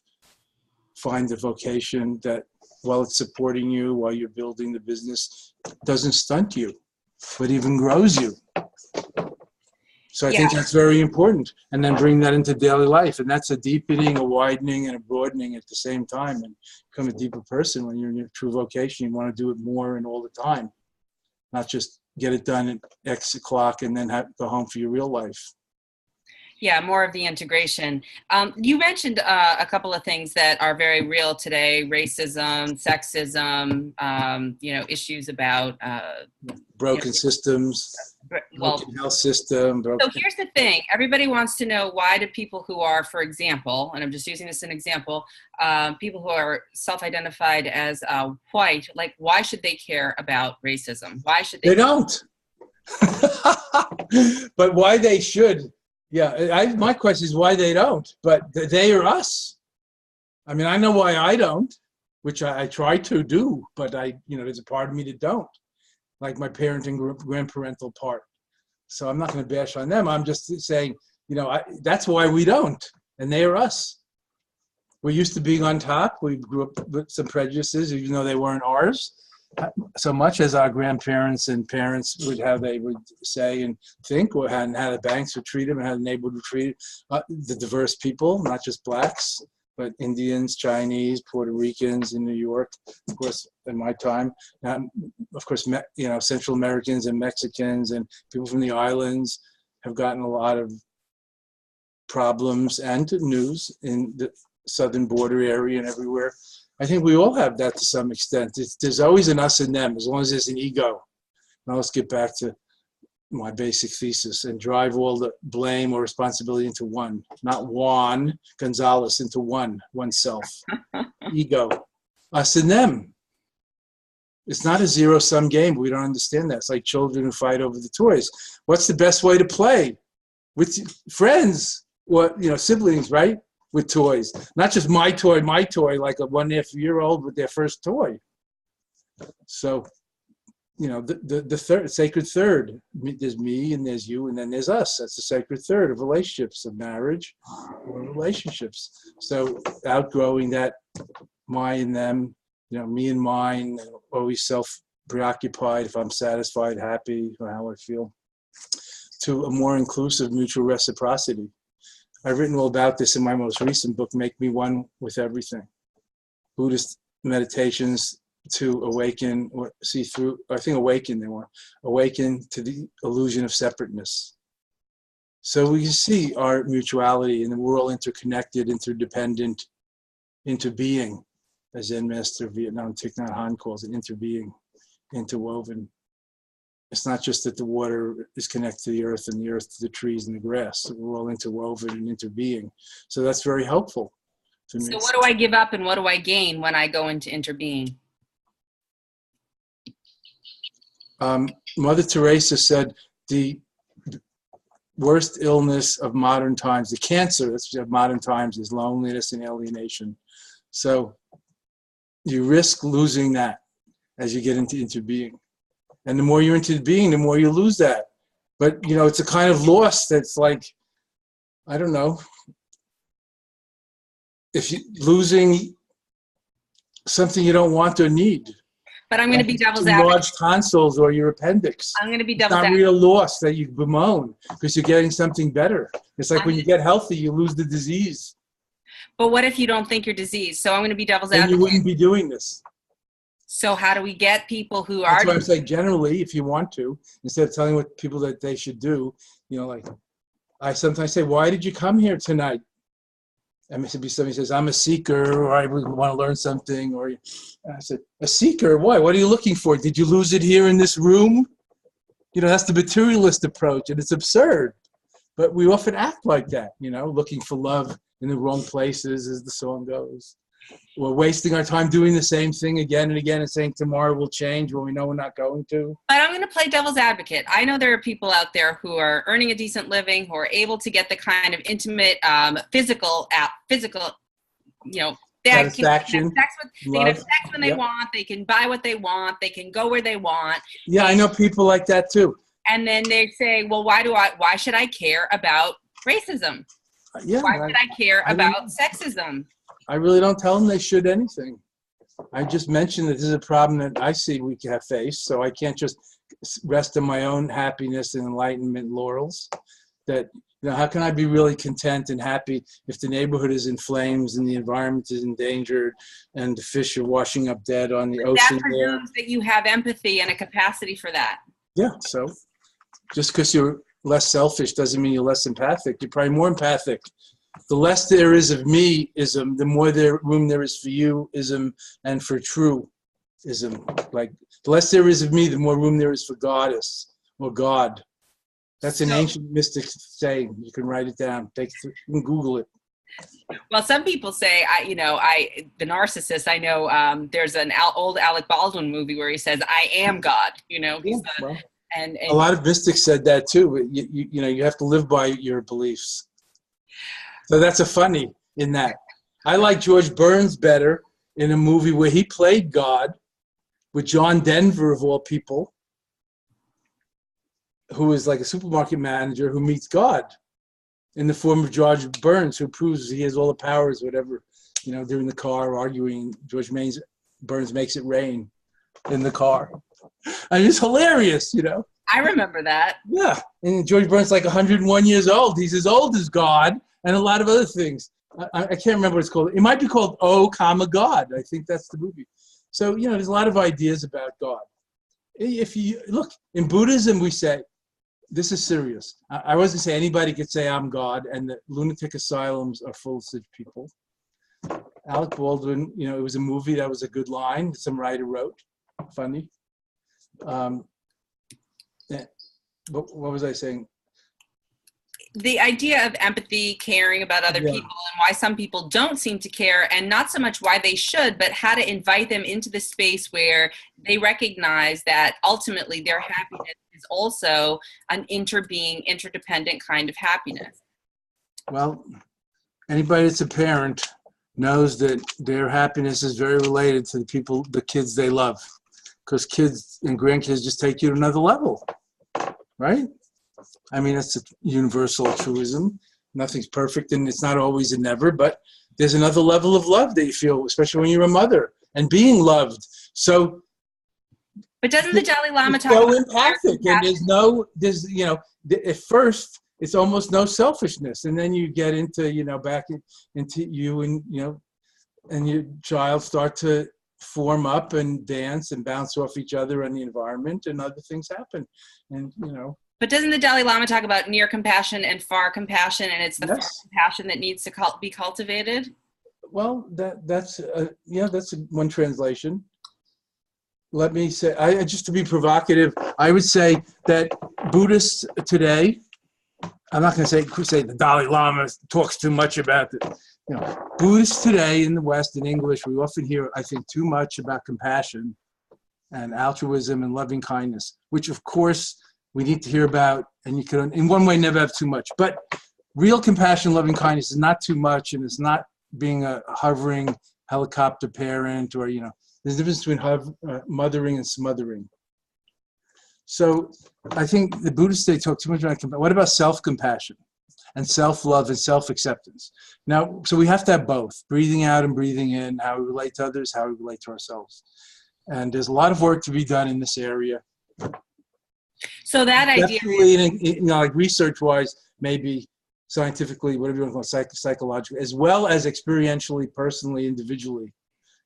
Find the vocation that, while it's supporting you, while you're building the business, doesn't stunt you, but even grows you. So I think that's very important. And then bring that into daily life. And that's a deepening, a widening, and a broadening at the same time. And become a deeper person when you're in your true vocation. You want to do it more and all the time. Not just get it done at X o'clock and then go home for your real life. Yeah, more of the integration. You mentioned a couple of things that are very real today: racism, sexism, issues about broken systems, broken health system. So here's the thing: everybody wants to know, why do people who are, for example, and I'm just using this as an example, people who are self-identified as white, like, why should they care about racism? Why should they? They don't. But why they should? Yeah, my question is why they don't, but they or us. I mean, I know why I don't, which I try to do, but there's a part of me that don't, like my parent and grandparental part. So I'm not going to bash on them. I'm just saying, that's why we don't, and they or us. We're used to being on top. We grew up with some prejudices, even though they weren't ours. So much as our grandparents and parents how they would say and think, or how the banks would treat them and how the neighborhood would treat the diverse people, not just blacks, but Indians, Chinese, Puerto Ricans in New York, of course, in my time, of course, Central Americans and Mexicans and people from the islands have gotten a lot of problems and news in the southern border area and everywhere. I think we all have that to some extent. There's always an us and them, as long as there's an ego. Now let's get back to my basic thesis and drive all the blame or responsibility into one, not Juan Gonzalez, into oneself. Ego, us and them. It's not a zero-sum game. We don't understand that. It's like children who fight over the toys. What's the best way to play? With friends or siblings, right? With toys, not just my toy, like a 1.5-year-old with their first toy. So, the third, sacred third, there's me and there's you and then there's us. That's the sacred third of relationships, of marriage or relationships. So outgrowing that my and them, me and mine, always self-preoccupied, if I'm satisfied, happy, or how I feel, to a more inclusive mutual reciprocity. I've written all about this in my most recent book, Make Me One with Everything. Buddhist meditations to awaken, or see through, I think awaken to the illusion of separateness. So we see our mutuality, and we're all interconnected, interdependent, interbeing, as Zen Master Vietnam Thich Nhat Hanh calls it, interbeing, interwoven. It's not just that the water is connected to the earth and the earth to the trees and the grass. We're all interwoven and interbeing. So that's very helpful to me. So what do I give up and what do I gain when I go into interbeing? Mother Teresa said the worst illness of modern times, the cancer of modern times, is loneliness and alienation. So you risk losing that as you get into interbeing. And the more you're into being, the more you lose that. But, it's a kind of loss that's like, I don't know, if you losing something you don't want or need. But I'm going to be devil's advocate. Enlarged tonsils or your appendix. I'm going to be devil's advocate. It's not real loss that you bemoan because you're getting something better. It's like when you get healthy, you lose the disease. But what if you don't think you're diseased? So I'm going to be devil's advocate. Then you wouldn't be doing this. So how do we get people who That's are... why I'm saying generally, if you want to, instead of telling what people that they should do, like I sometimes say, why did you come here tonight? And somebody says, I'm a seeker, or I want to learn something. Or I said, a seeker? Why? What are you looking for? Did you lose it here in this room? That's the materialist approach, and it's absurd. But we often act like that, looking for love in the wrong places, as the song goes. We're wasting our time doing the same thing again and again and saying tomorrow will change when we know we're not going to. But I'm going to play devil's advocate. I know there are people out there who are earning a decent living, who are able to get the kind of intimate, physical, satisfaction. They can have sex when they want. They can buy what they want. They can go where they want. Yeah, I know people like that too. And then they say, well, why should I care about racism? Why should I care about sexism? I really don't tell them they should anything. I just mentioned that this is a problem that I see we have faced, so I can't just rest in my own happiness and enlightenment laurels. That, how can I be really content and happy if the neighborhood is in flames and the environment is endangered and the fish are washing up dead on the ocean? That presumes that you have empathy and a capacity for that. Yeah, so just because you're less selfish doesn't mean you're less empathic. You're probably more empathic. The less there is of me-ism, the more room there is for you-ism and for true-ism. Like, the less there is of me, the more room there is for goddess or God. That's an ancient mystic saying. You can write it down. You can Google it. Well, some people say, the narcissist, I know there's an old Alec Baldwin movie where he says, I am God, and a lot of mystics said that too. You have to live by your beliefs. So that's a funny in that. I like George Burns better in a movie where he played God with John Denver, of all people, who is like a supermarket manager who meets God in the form of George Burns, who proves he has all the powers, whatever, they're in the car arguing. Burns makes it rain in the car. I mean, it's hilarious, I remember that. Yeah. And George Burns is like 101 years old. He's as old as God. And a lot of other things. I can't remember what it's called. It might be called God. I think that's the movie. So, there's a lot of ideas about God. If you look, in Buddhism, we say, this is serious. I wasn't saying anybody could say I'm God, and the lunatic asylums are full of such people. Alec Baldwin, it was a movie that was a good line that some writer wrote. Funny. But what was I saying? The idea of empathy, caring about other people, and why some people don't seem to care, and not so much why they should, but how to invite them into the space where they recognize that ultimately their happiness is also an interbeing, interdependent kind of happiness. Well, anybody that's a parent knows that their happiness is very related to the kids they love, because kids and grandkids just take you to another level, right? I mean, that's a universal truism. Nothing's perfect, and it's not always and never, but there's another level of love that you feel, especially when you're a mother, and being loved. So, but doesn't the Dalai Lama talk so about empathic, and at first it's almost no selfishness, and then you get into, back into you, and and your child start to form up and dance and bounce off each other and the environment, and other things happen, and But doesn't the Dalai Lama talk about near compassion and far compassion, and it's the far Yes. compassion that needs to be cultivated? Well, that's one translation. Let me say, just to be provocative, I would say that Buddhists today, I'm not going to say the Dalai Lama talks too much about it. Buddhists today in the West, in English, we often hear, I think, too much about compassion and altruism and loving kindness, which of course we need to hear about, and you can, in one way, never have too much. But real compassion, loving kindness is not too much, and it's not being a hovering helicopter parent, or, there's a difference between mothering and smothering. So I think the Buddhists, they talk too much about compassion. What about self-compassion and self-love and self-acceptance? Now, so we have to have both, breathing out and breathing in, how we relate to others, how we relate to ourselves. And there's a lot of work to be done in this area. So that idea, like research-wise, maybe scientifically, whatever you want to call it, psychologically, as well as experientially, personally, individually,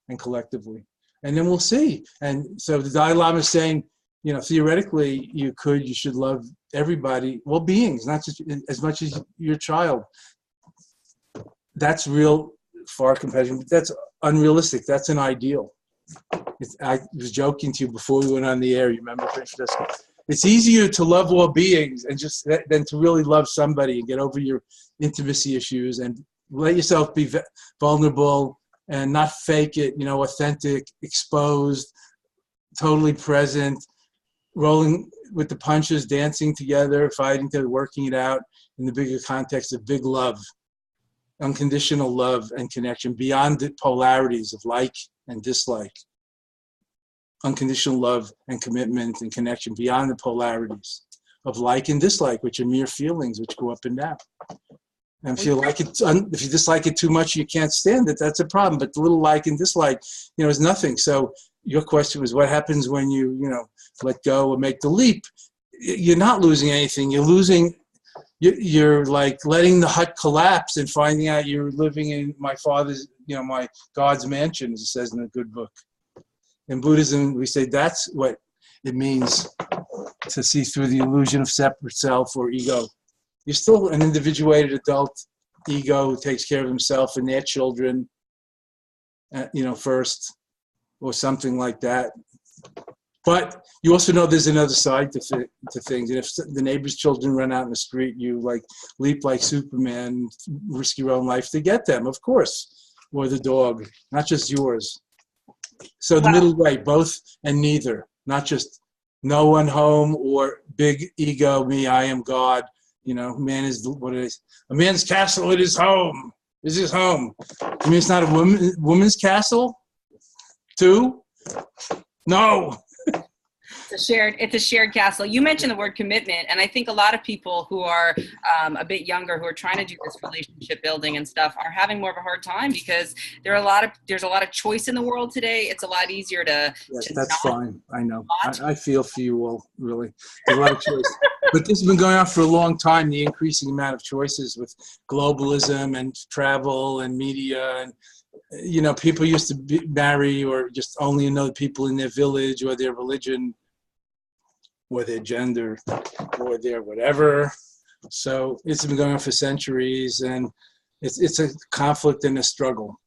and collectively. And then we'll see. And so the Dalai Lama is saying, theoretically, you should love everybody, well, beings, not just as much as your child. That's real far compassion. That's unrealistic. That's an ideal. I was joking to you before we went on the air. You remember, Francesca? It's easier to love all beings and than to really love somebody and get over your intimacy issues and let yourself be vulnerable and not fake it, authentic, exposed, totally present, rolling with the punches, dancing together, fighting together, working it out in the bigger context of big love, unconditional love and connection beyond the polarities of like and dislike. Unconditional love and commitment and connection beyond the polarities of like and dislike, which are mere feelings which go up and down. And if you dislike it too much, you can't stand it, that's a problem. But the little like and dislike, is nothing. So your question was, what happens when you, let go or make the leap? You're not losing anything. You're like letting the hut collapse and finding out you're living in my father's, my God's mansion, as it says in the good book. In Buddhism, we say that's what it means to see through the illusion of separate self or ego. You're still an individuated adult ego who takes care of himself and their children, first, or something like that. But you also know there's another side to things. And if the neighbor's children run out in the street, you leap like Superman, risk your own life to get them, of course, or the dog, not just yours. So the middle way, both and neither, not just no one home or big ego, me, I am God. Man is what it is. A man's castle is his home. Is his home. I mean, it's not a woman's castle, too? No. It's a shared castle. You mentioned the word commitment, and I think a lot of people who are a bit younger, who are trying to do this relationship building and stuff, are having more of a hard time because there's a lot of choice in the world today. It's a lot easier to. Yes, that's fine. I know. I feel for you all, really. There's a lot of choice, but this has been going on for a long time. The increasing amount of choices with globalism and travel and media and. People used to marry or just only know people in their village or their religion or their gender or their whatever. So it's been going on for centuries, and it's a conflict and a struggle.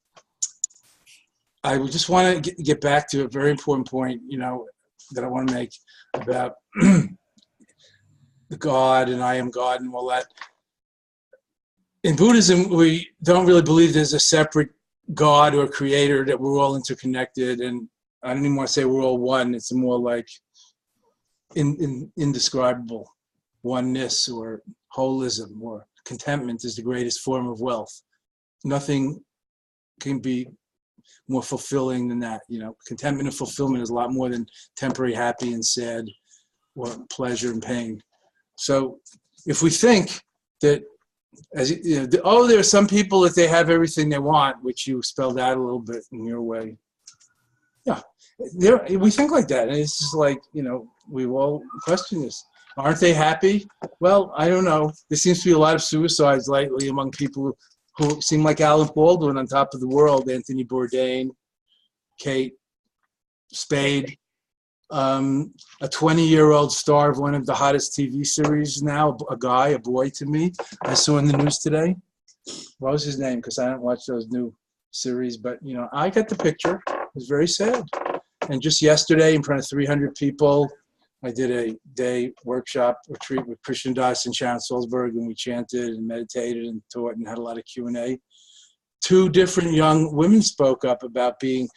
I just want to get back to a very important point, that I want to make about the God and I am God and all that. In Buddhism, we don't really believe there's a separate God or creator, that we're all interconnected, and I don't even want to say we're all one. It's more like indescribable oneness or holism, or contentment is the greatest form of wealth. Nothing can be more fulfilling than that. Contentment and fulfillment is a lot more than temporary happy and sad or pleasure and pain. So if we think that there are some people that they have everything they want, which you spelled out a little bit in your way. We think like that, and it's just like, we all question this. Aren't they happy? Well, I don't know. There seems to be a lot of suicides lately among people who seem like Alec Baldwin on top of the world, Anthony Bourdain, Kate Spade, a 20-year-old star of one of the hottest TV series now, a boy to me, I saw in the news today. What was his name? Because I don't watch those new series, but, I got the picture. It was very sad. And just yesterday, in front of 300 people, I did a day workshop retreat with Christian Das and Sharon Salzberg, and we chanted and meditated and taught and had a lot of Q&A. 2 different young women spoke up about being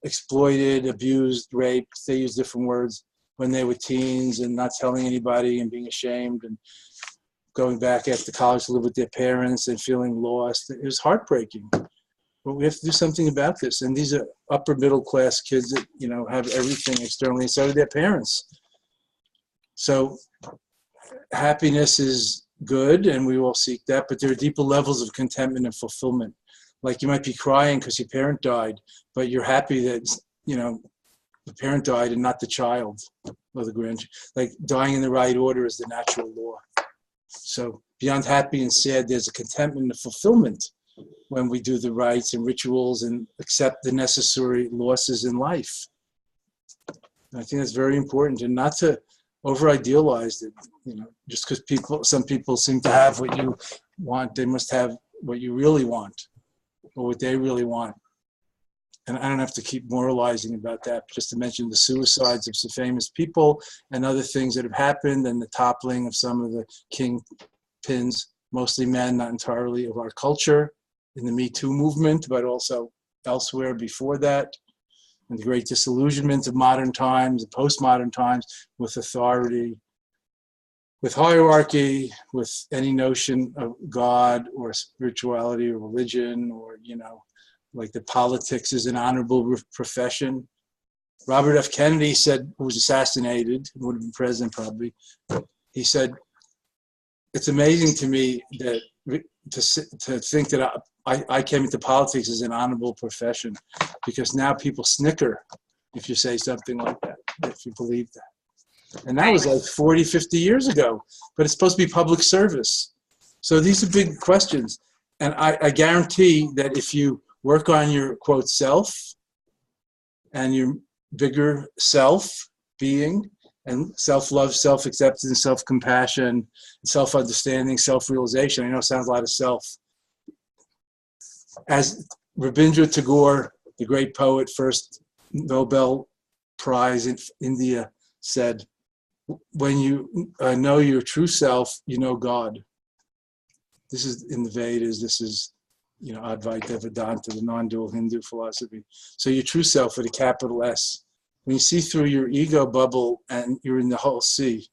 exploited, abused, raped. They used different words when they were teens, and not telling anybody and being ashamed and going back after college to live with their parents and feeling lost. It was heartbreaking. But we have to do something about this. And these are upper middle class kids that, have everything externally, and so do their parents. So happiness is good, and we all seek that, but there are deeper levels of contentment and fulfillment. Like, you might be crying because your parent died, but you're happy that, the parent died and not the child or the grandchild. Like, dying in the right order is the natural law. So beyond happy and sad, there's a contentment and fulfillment when we do the rites and rituals and accept the necessary losses in life. And I think that's very important, and not to over-idealize it. Just because some people seem to have what you want, they must have what you really want, or what they really want. And I don't have to keep moralizing about that, just to mention the suicides of some famous people and other things that have happened, and the toppling of some of the kingpins, mostly men, not entirely, of our culture, in the Me Too movement, but also elsewhere before that, and the great disillusionment of modern times, and postmodern times, with authority, with hierarchy, with any notion of God or spirituality or religion, or, like the politics is an honorable profession. Robert F. Kennedy said, who was assassinated, would have been president probably, he said, it's amazing to me that to think that I came into politics as an honorable profession, because now people snicker if you say something like that, if you believe that. And that was like 40, 50 years ago, but it's supposed to be public service. So these are big questions. And I guarantee that if you work on your, quote, self and your bigger self being, and self-love, self-acceptance, self-compassion, self-understanding, self-realization. I know it sounds a lot of self. As Rabindranath Tagore, the great poet, first Nobel Prize in India, said, when you know your true self, you know God. This is in the Vedas. This is, Advaita Vedanta, the non-dual Hindu philosophy. So your true self with a capital S. When you see through your ego bubble and you're in the whole sea,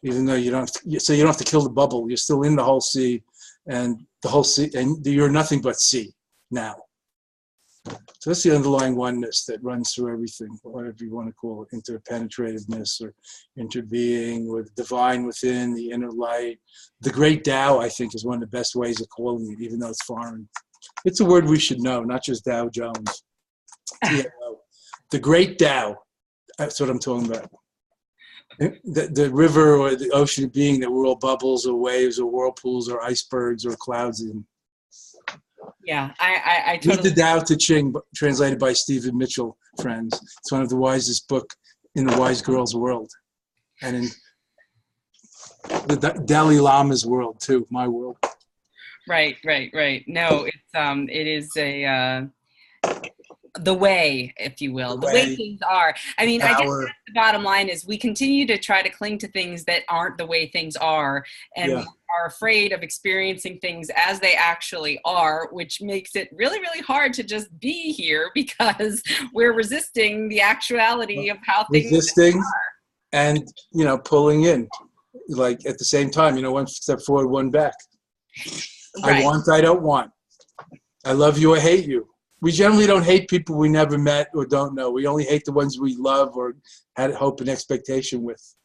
even though you don't have to kill the bubble, you're still in the whole sea, and the whole sea, and you're nothing but sea now. So that's the underlying oneness that runs through everything, whatever you want to call it, interpenetrativeness or interbeing, or the divine within, the inner light. The great Tao, I think, is one of the best ways of calling it, even though it's foreign. It's a word we should know, not just Dow Jones. The great Tao, that's what I'm talking about. The river or the ocean of being that we're all bubbles or waves or whirlpools or icebergs or clouds in. Yeah, I totally. Read the Tao Te Ching, translated by Stephen Mitchell, friends. It's one of the wisest book in the wise girl's world. And in the Dalai Lama's world, too, my world. Right. No, it is the way, if you will, the way things are. I mean, I guess that's the bottom line is we continue to try to cling to things that aren't the way things are, and we are afraid of experiencing things as they actually are, which makes it really, really hard to just be here, because we're resisting the actuality of how things are. And, pulling in, like at the same time, one step forward, one back. Right. I want, I don't want. I love you, I hate you. We generally don't hate people we never met or don't know. We only hate the ones we love or had hope and expectation with.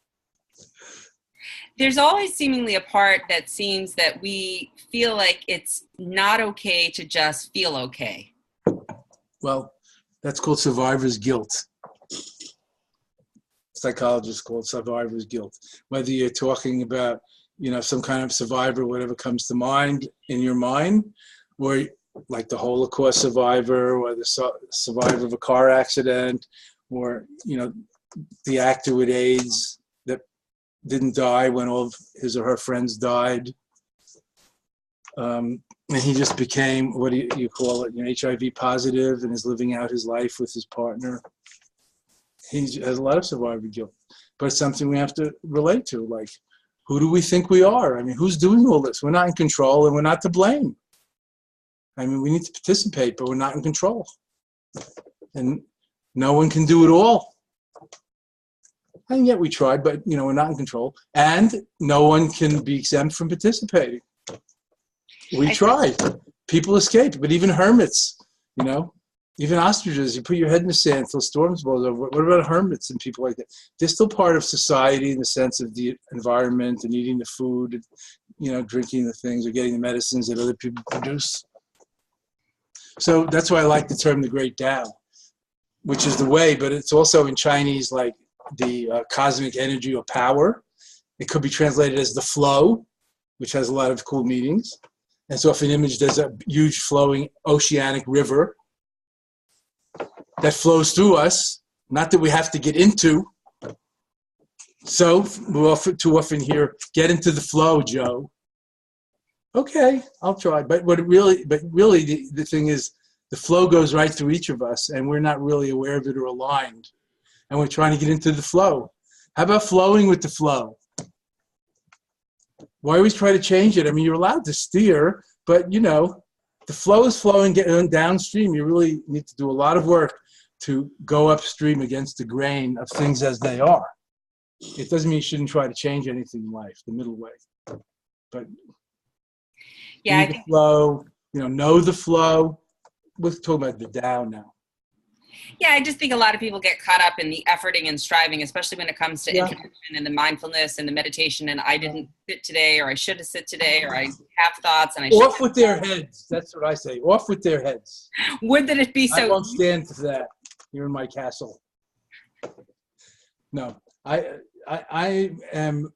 There's always seemingly a part that seems that we feel like it's not okay to just feel okay. Well, that's called survivor's guilt. psychologists call it survivor's guilt. Whether you're talking about, some kind of survivor, whatever comes to mind in your mind, or like the Holocaust survivor, or the survivor of a car accident, or, the actor with AIDS that didn't die when all of his or her friends died. And he just became, what do you call it, HIV positive, and is living out his life with his partner. He has a lot of survivor guilt, but it's something we have to relate to. Like, who do we think we are? I mean, who's doing all this? We're not in control, and we're not to blame. I mean, we need to participate, but we're not in control. And no one can do it all. And yet we try, but, we're not in control. And no one can be exempt from participating. We try. People escape, but even hermits, even ostriches, you put your head in the sand until storms blows over. What about hermits and people like that? They're still part of society in the sense of the environment and eating the food, and, drinking the things or getting the medicines that other people produce. So that's why I like the term the Great Tao, which is the way, but it's also in Chinese like the cosmic energy or power. It could be translated as the flow, which has a lot of cool meanings. And so if an image, there's a huge flowing oceanic river that flows through us, not that we have to get into. So we too often hear, get into the flow, Joe. Okay, I'll try. But really, the thing is, the flow goes right through each of us, and we're not really aware of it or aligned. And we're trying to get into the flow. How about flowing with the flow? Why always try to change it? I mean, you're allowed to steer, but, the flow is flowing downstream. You really need to do a lot of work to go upstream against the grain of things as they are. It doesn't mean you shouldn't try to change anything in life, the middle way. But yeah, I the think, flow, know the flow. We're talking about the Tao now. Yeah, I just think a lot of people get caught up in the efforting and striving, especially when it comes to introduction and the mindfulness and the meditation. And I didn't sit today, or I should have sit today, or I have thoughts and I should. Off with their heads. That's what I say. Off with their heads. Would that it be so? I won't stand for that. You're in my castle. No, I am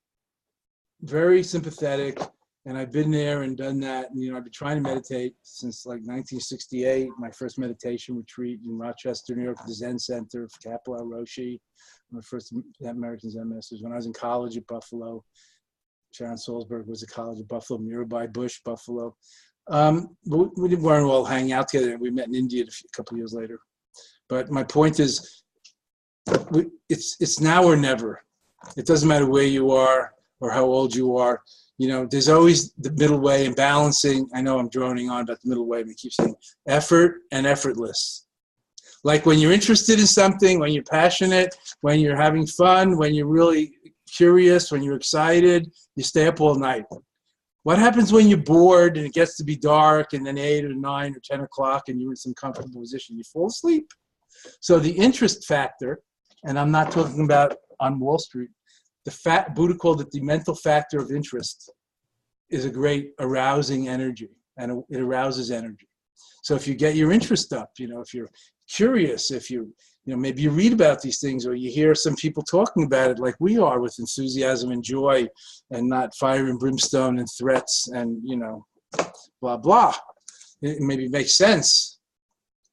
very sympathetic. And I've been there and done that. And, I've been trying to meditate since like 1968, my first meditation retreat in Rochester, New York, the Zen Center of Kappa Roshi, my first American Zen masters. When I was in college at Buffalo, Sharon Salzberg was at college at Buffalo, Mirabai Bush, Buffalo. But we weren't all hanging out together. We met in India a couple of years later. But my point is, it's now or never. It doesn't matter where you are or how old you are. There's always the middle way and balancing. I know I'm droning on about the middle way, but I keep saying effort and effortless. Like when you're interested in something, when you're passionate, when you're having fun, when you're really curious, when you're excited, you stay up all night. What happens when you're bored and it gets to be dark and then 8 or 9 or 10 o'clock and you're in some comfortable position? You fall asleep. So the interest factor, and I'm not talking about on Wall Street, Buddha called it the mental factor of interest, is a great arousing energy, and it arouses energy. So if you get your interest up, if you're curious, if maybe you read about these things or you hear some people talking about it like we are with enthusiasm and joy and not fire and brimstone and threats and, blah, blah. It maybe makes sense.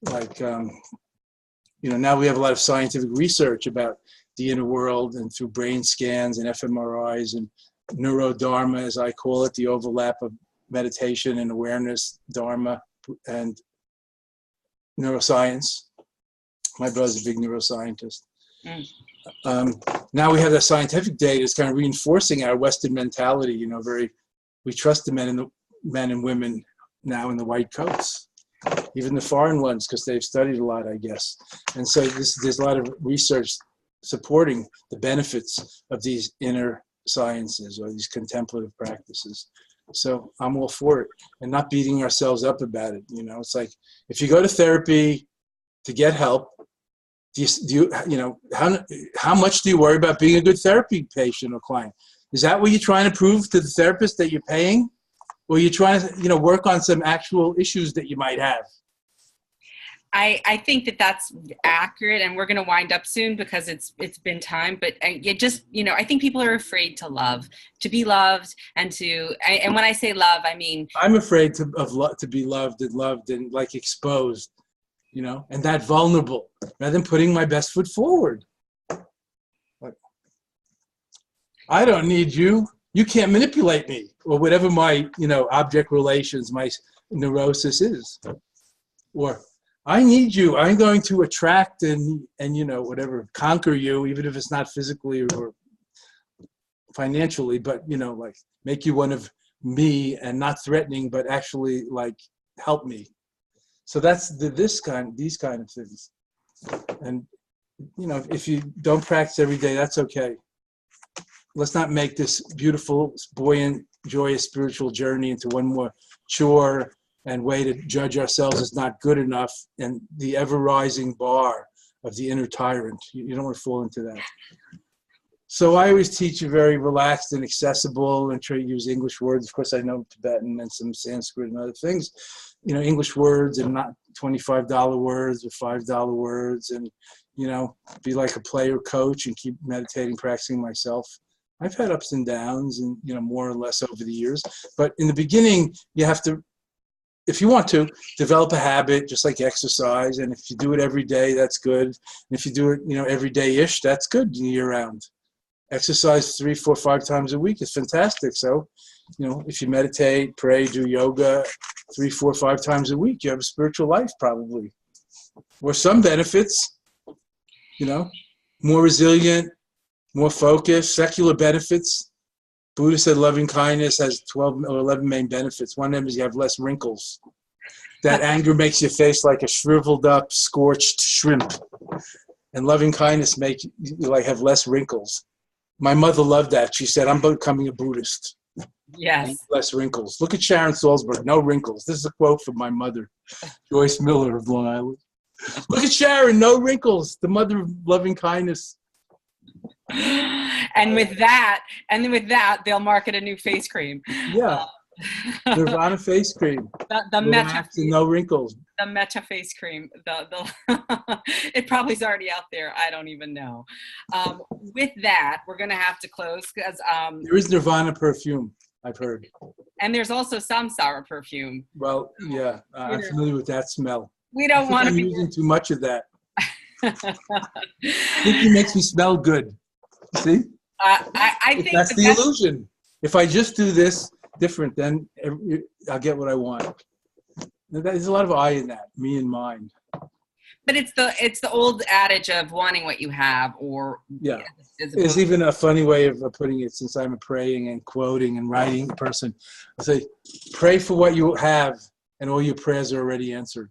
Like, now we have a lot of scientific research about the inner world and through brain scans and fMRIs and neurodharma, as I call it, the overlap of meditation and awareness, dharma, and neuroscience. My brother's a big neuroscientist. Now we have that scientific data. It's kind of reinforcing our Western mentality. We trust the men and women now in the white coats, even the foreign ones, because they've studied a lot, I guess. And so there's a lot of research supporting the benefits of these inner sciences or these contemplative practices. So I'm all for it, and not beating ourselves up about it. It's like if you go to therapy to get help, how much do you worry about being a good therapy patient or client? Is that what you're trying to prove to the therapist that you're paying? Or you're trying to, work on some actual issues that you might have? I think that that's accurate, and we're going to wind up soon because it's been time. But it just, I think people are afraid to love, to be loved, and and when I say love, I mean I'm afraid to be loved and like exposed, and that vulnerable, rather than putting my best foot forward. Like, I don't need you. You can't manipulate me, or whatever my object relations, my neurosis is, or I need you. I'm going to attract and whatever, conquer you, even if it's not physically or financially, but like make you one of me, and not threatening, but actually like help me. So that's these kind of things. And if you don't practice every day, that's okay. Let's not make this beautiful, buoyant, joyous spiritual journey into one more chore and way to judge ourselves as not good enough, and the ever-rising bar of the inner tyrant. You don't want to fall into that. So I always teach you very relaxed and accessible, and try to use English words. Of course, I know Tibetan and some Sanskrit and other things. English words, and not $25 words or $5 words, and be like a player coach and keep meditating, practicing myself. I've had ups and downs, and more or less over the years. But in the beginning, you have to, if you want to, develop a habit, just like exercise. And if you do it every day, that's good. And if you do it, every day-ish, that's good year-round. Exercise 3, 4, 5 times a week is fantastic. So, if you meditate, pray, do yoga 3, 4, 5 times a week, you have a spiritual life probably. Or some benefits, more resilient, more focused, secular benefits. Buddha said loving kindness has 12 or 11 main benefits. One of them is you have less wrinkles. That anger makes your face like a shriveled up, scorched shrimp. And loving kindness makes you like have less wrinkles. My mother loved that. She said, I'm becoming a Buddhist. Yes. Less wrinkles. Look at Sharon Salzberg, no wrinkles. This is a quote from my mother, Joyce Miller of Long Island. Look at Sharon, no wrinkles. The mother of loving kindness. And with that, they'll market a new face cream. Yeah. Nirvana face cream. The Metta, no wrinkles. The Metta face cream. It probably is already out there. I don't even know. With that, we're going to have to close because there is Nirvana perfume, I've heard. And there's also samsara perfume. Well, yeah, I'm familiar with that smell. We don't want to be using too much of that. Thinking makes me smell good. See? I think that's the illusion. If I just do this different, then I'll get what I want. There's a lot of I in that, me and mine. But it's the old adage of wanting what you have, or yeah. There's even a funny way of putting it, since I'm a praying and quoting and writing person. I say, pray for what you have, and all your prayers are already answered.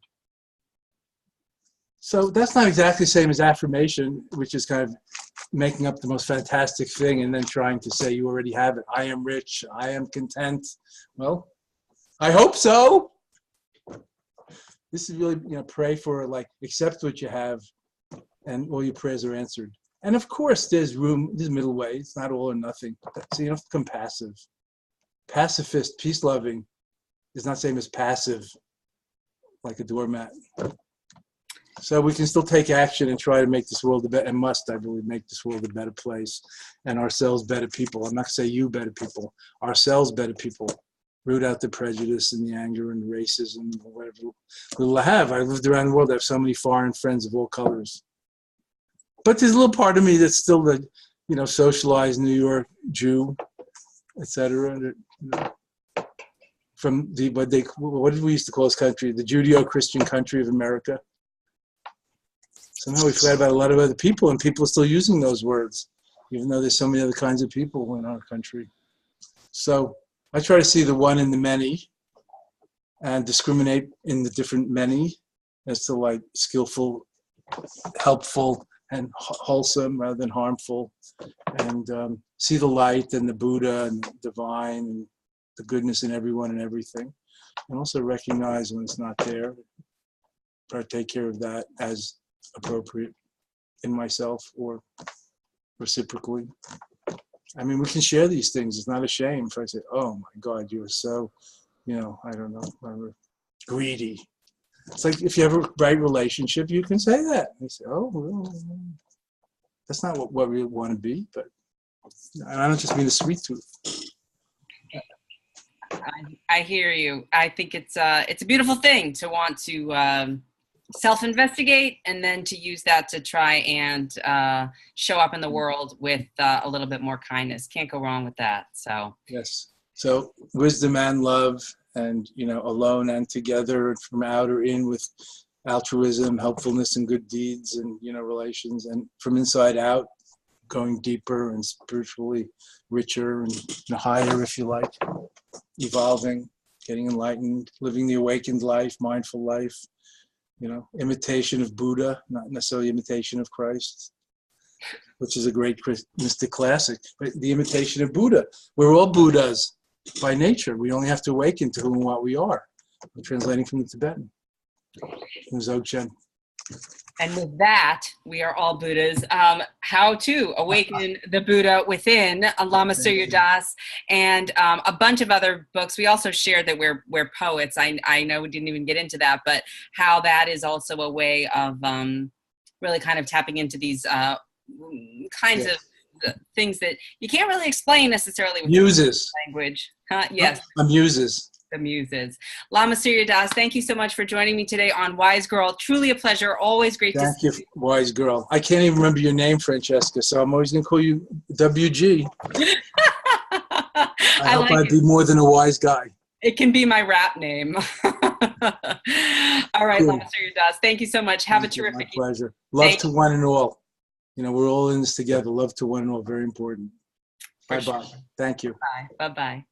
So that's not exactly the same as affirmation, which is kind of making up the most fantastic thing and then trying to say you already have it. I am rich. I am content. Well, I hope so. This is really, pray for, like, accept what you have, and all your prayers are answered. And of course, there's middle way. It's not all or nothing. So you don't have to become passive. Pacifist, peace-loving, is not the same as passive, like a doormat. So we can still take action and try to make this world a better, and must, I believe, make this world a better place, and ourselves better people. I'm not going to say you better people, ourselves better people. Root out the prejudice and the anger and the racism, or whatever little I have. I lived around the world. I have so many foreign friends of all colors. But there's a little part of me that's still the, socialized New York Jew, etc. From what did we used to call this country? The Judeo-Christian country of America. Somehow we forgot about a lot of other people, and people are still using those words, even though there's so many other kinds of people in our country. So I try to see the one in the many and discriminate in the different many as to, like, skillful, helpful, and wholesome rather than harmful, and see the light and the Buddha and the divine and the goodness in everyone and everything, and also recognize when it's not there, try to take care of that as appropriate in myself or reciprocally. I mean, we can share these things. It's not a shame if I say, oh my God, you are so, I don't know, greedy. It's like if you have a right relationship, you can say that. You say, oh, well, that's not what we want to be, but and I don't just mean a sweet tooth. I hear you. I think it's a beautiful thing to want to self-investigate and then to use that to try and show up in the world with a little bit more kindness. Can't go wrong with that. So yes. So wisdom and love, and alone and together, and from out or in with altruism, helpfulness, and good deeds, and relations, and from inside out, going deeper and spiritually richer and higher, if you like, evolving, getting enlightened, living the awakened life, mindful life, imitation of Buddha, not necessarily imitation of Christ, which is a great mystic classic, but the imitation of Buddha. We're all Buddhas by nature. We only have to awaken to who and what we are. I'm translating from the Tibetan, from Dzogchen. And with that, we are all Buddhas. How to awaken the Buddha within, Lama Surya Das, and a bunch of other books. We also shared that we're poets. I know we didn't even get into that, but how that is also a way of really kind of tapping into these kinds of things that you can't really explain necessarily with muses language. Yes. Muses. The muses. Lama Surya Das, thank you so much for joining me today on Wise Girl. Truly a pleasure. Always great to see you. Thank you, Wise Girl. I can't even remember your name, Francesca, so I'm always going to call you WG. I hope I'd be more than a wise guy. It can be my rap name. All right, cool. Lama Surya Das, thank you so much. Have a terrific evening. My pleasure. Love to one and all. We're all in this together. Love to one and all. Very important. Bye-bye. Thank you. Bye. Bye-bye.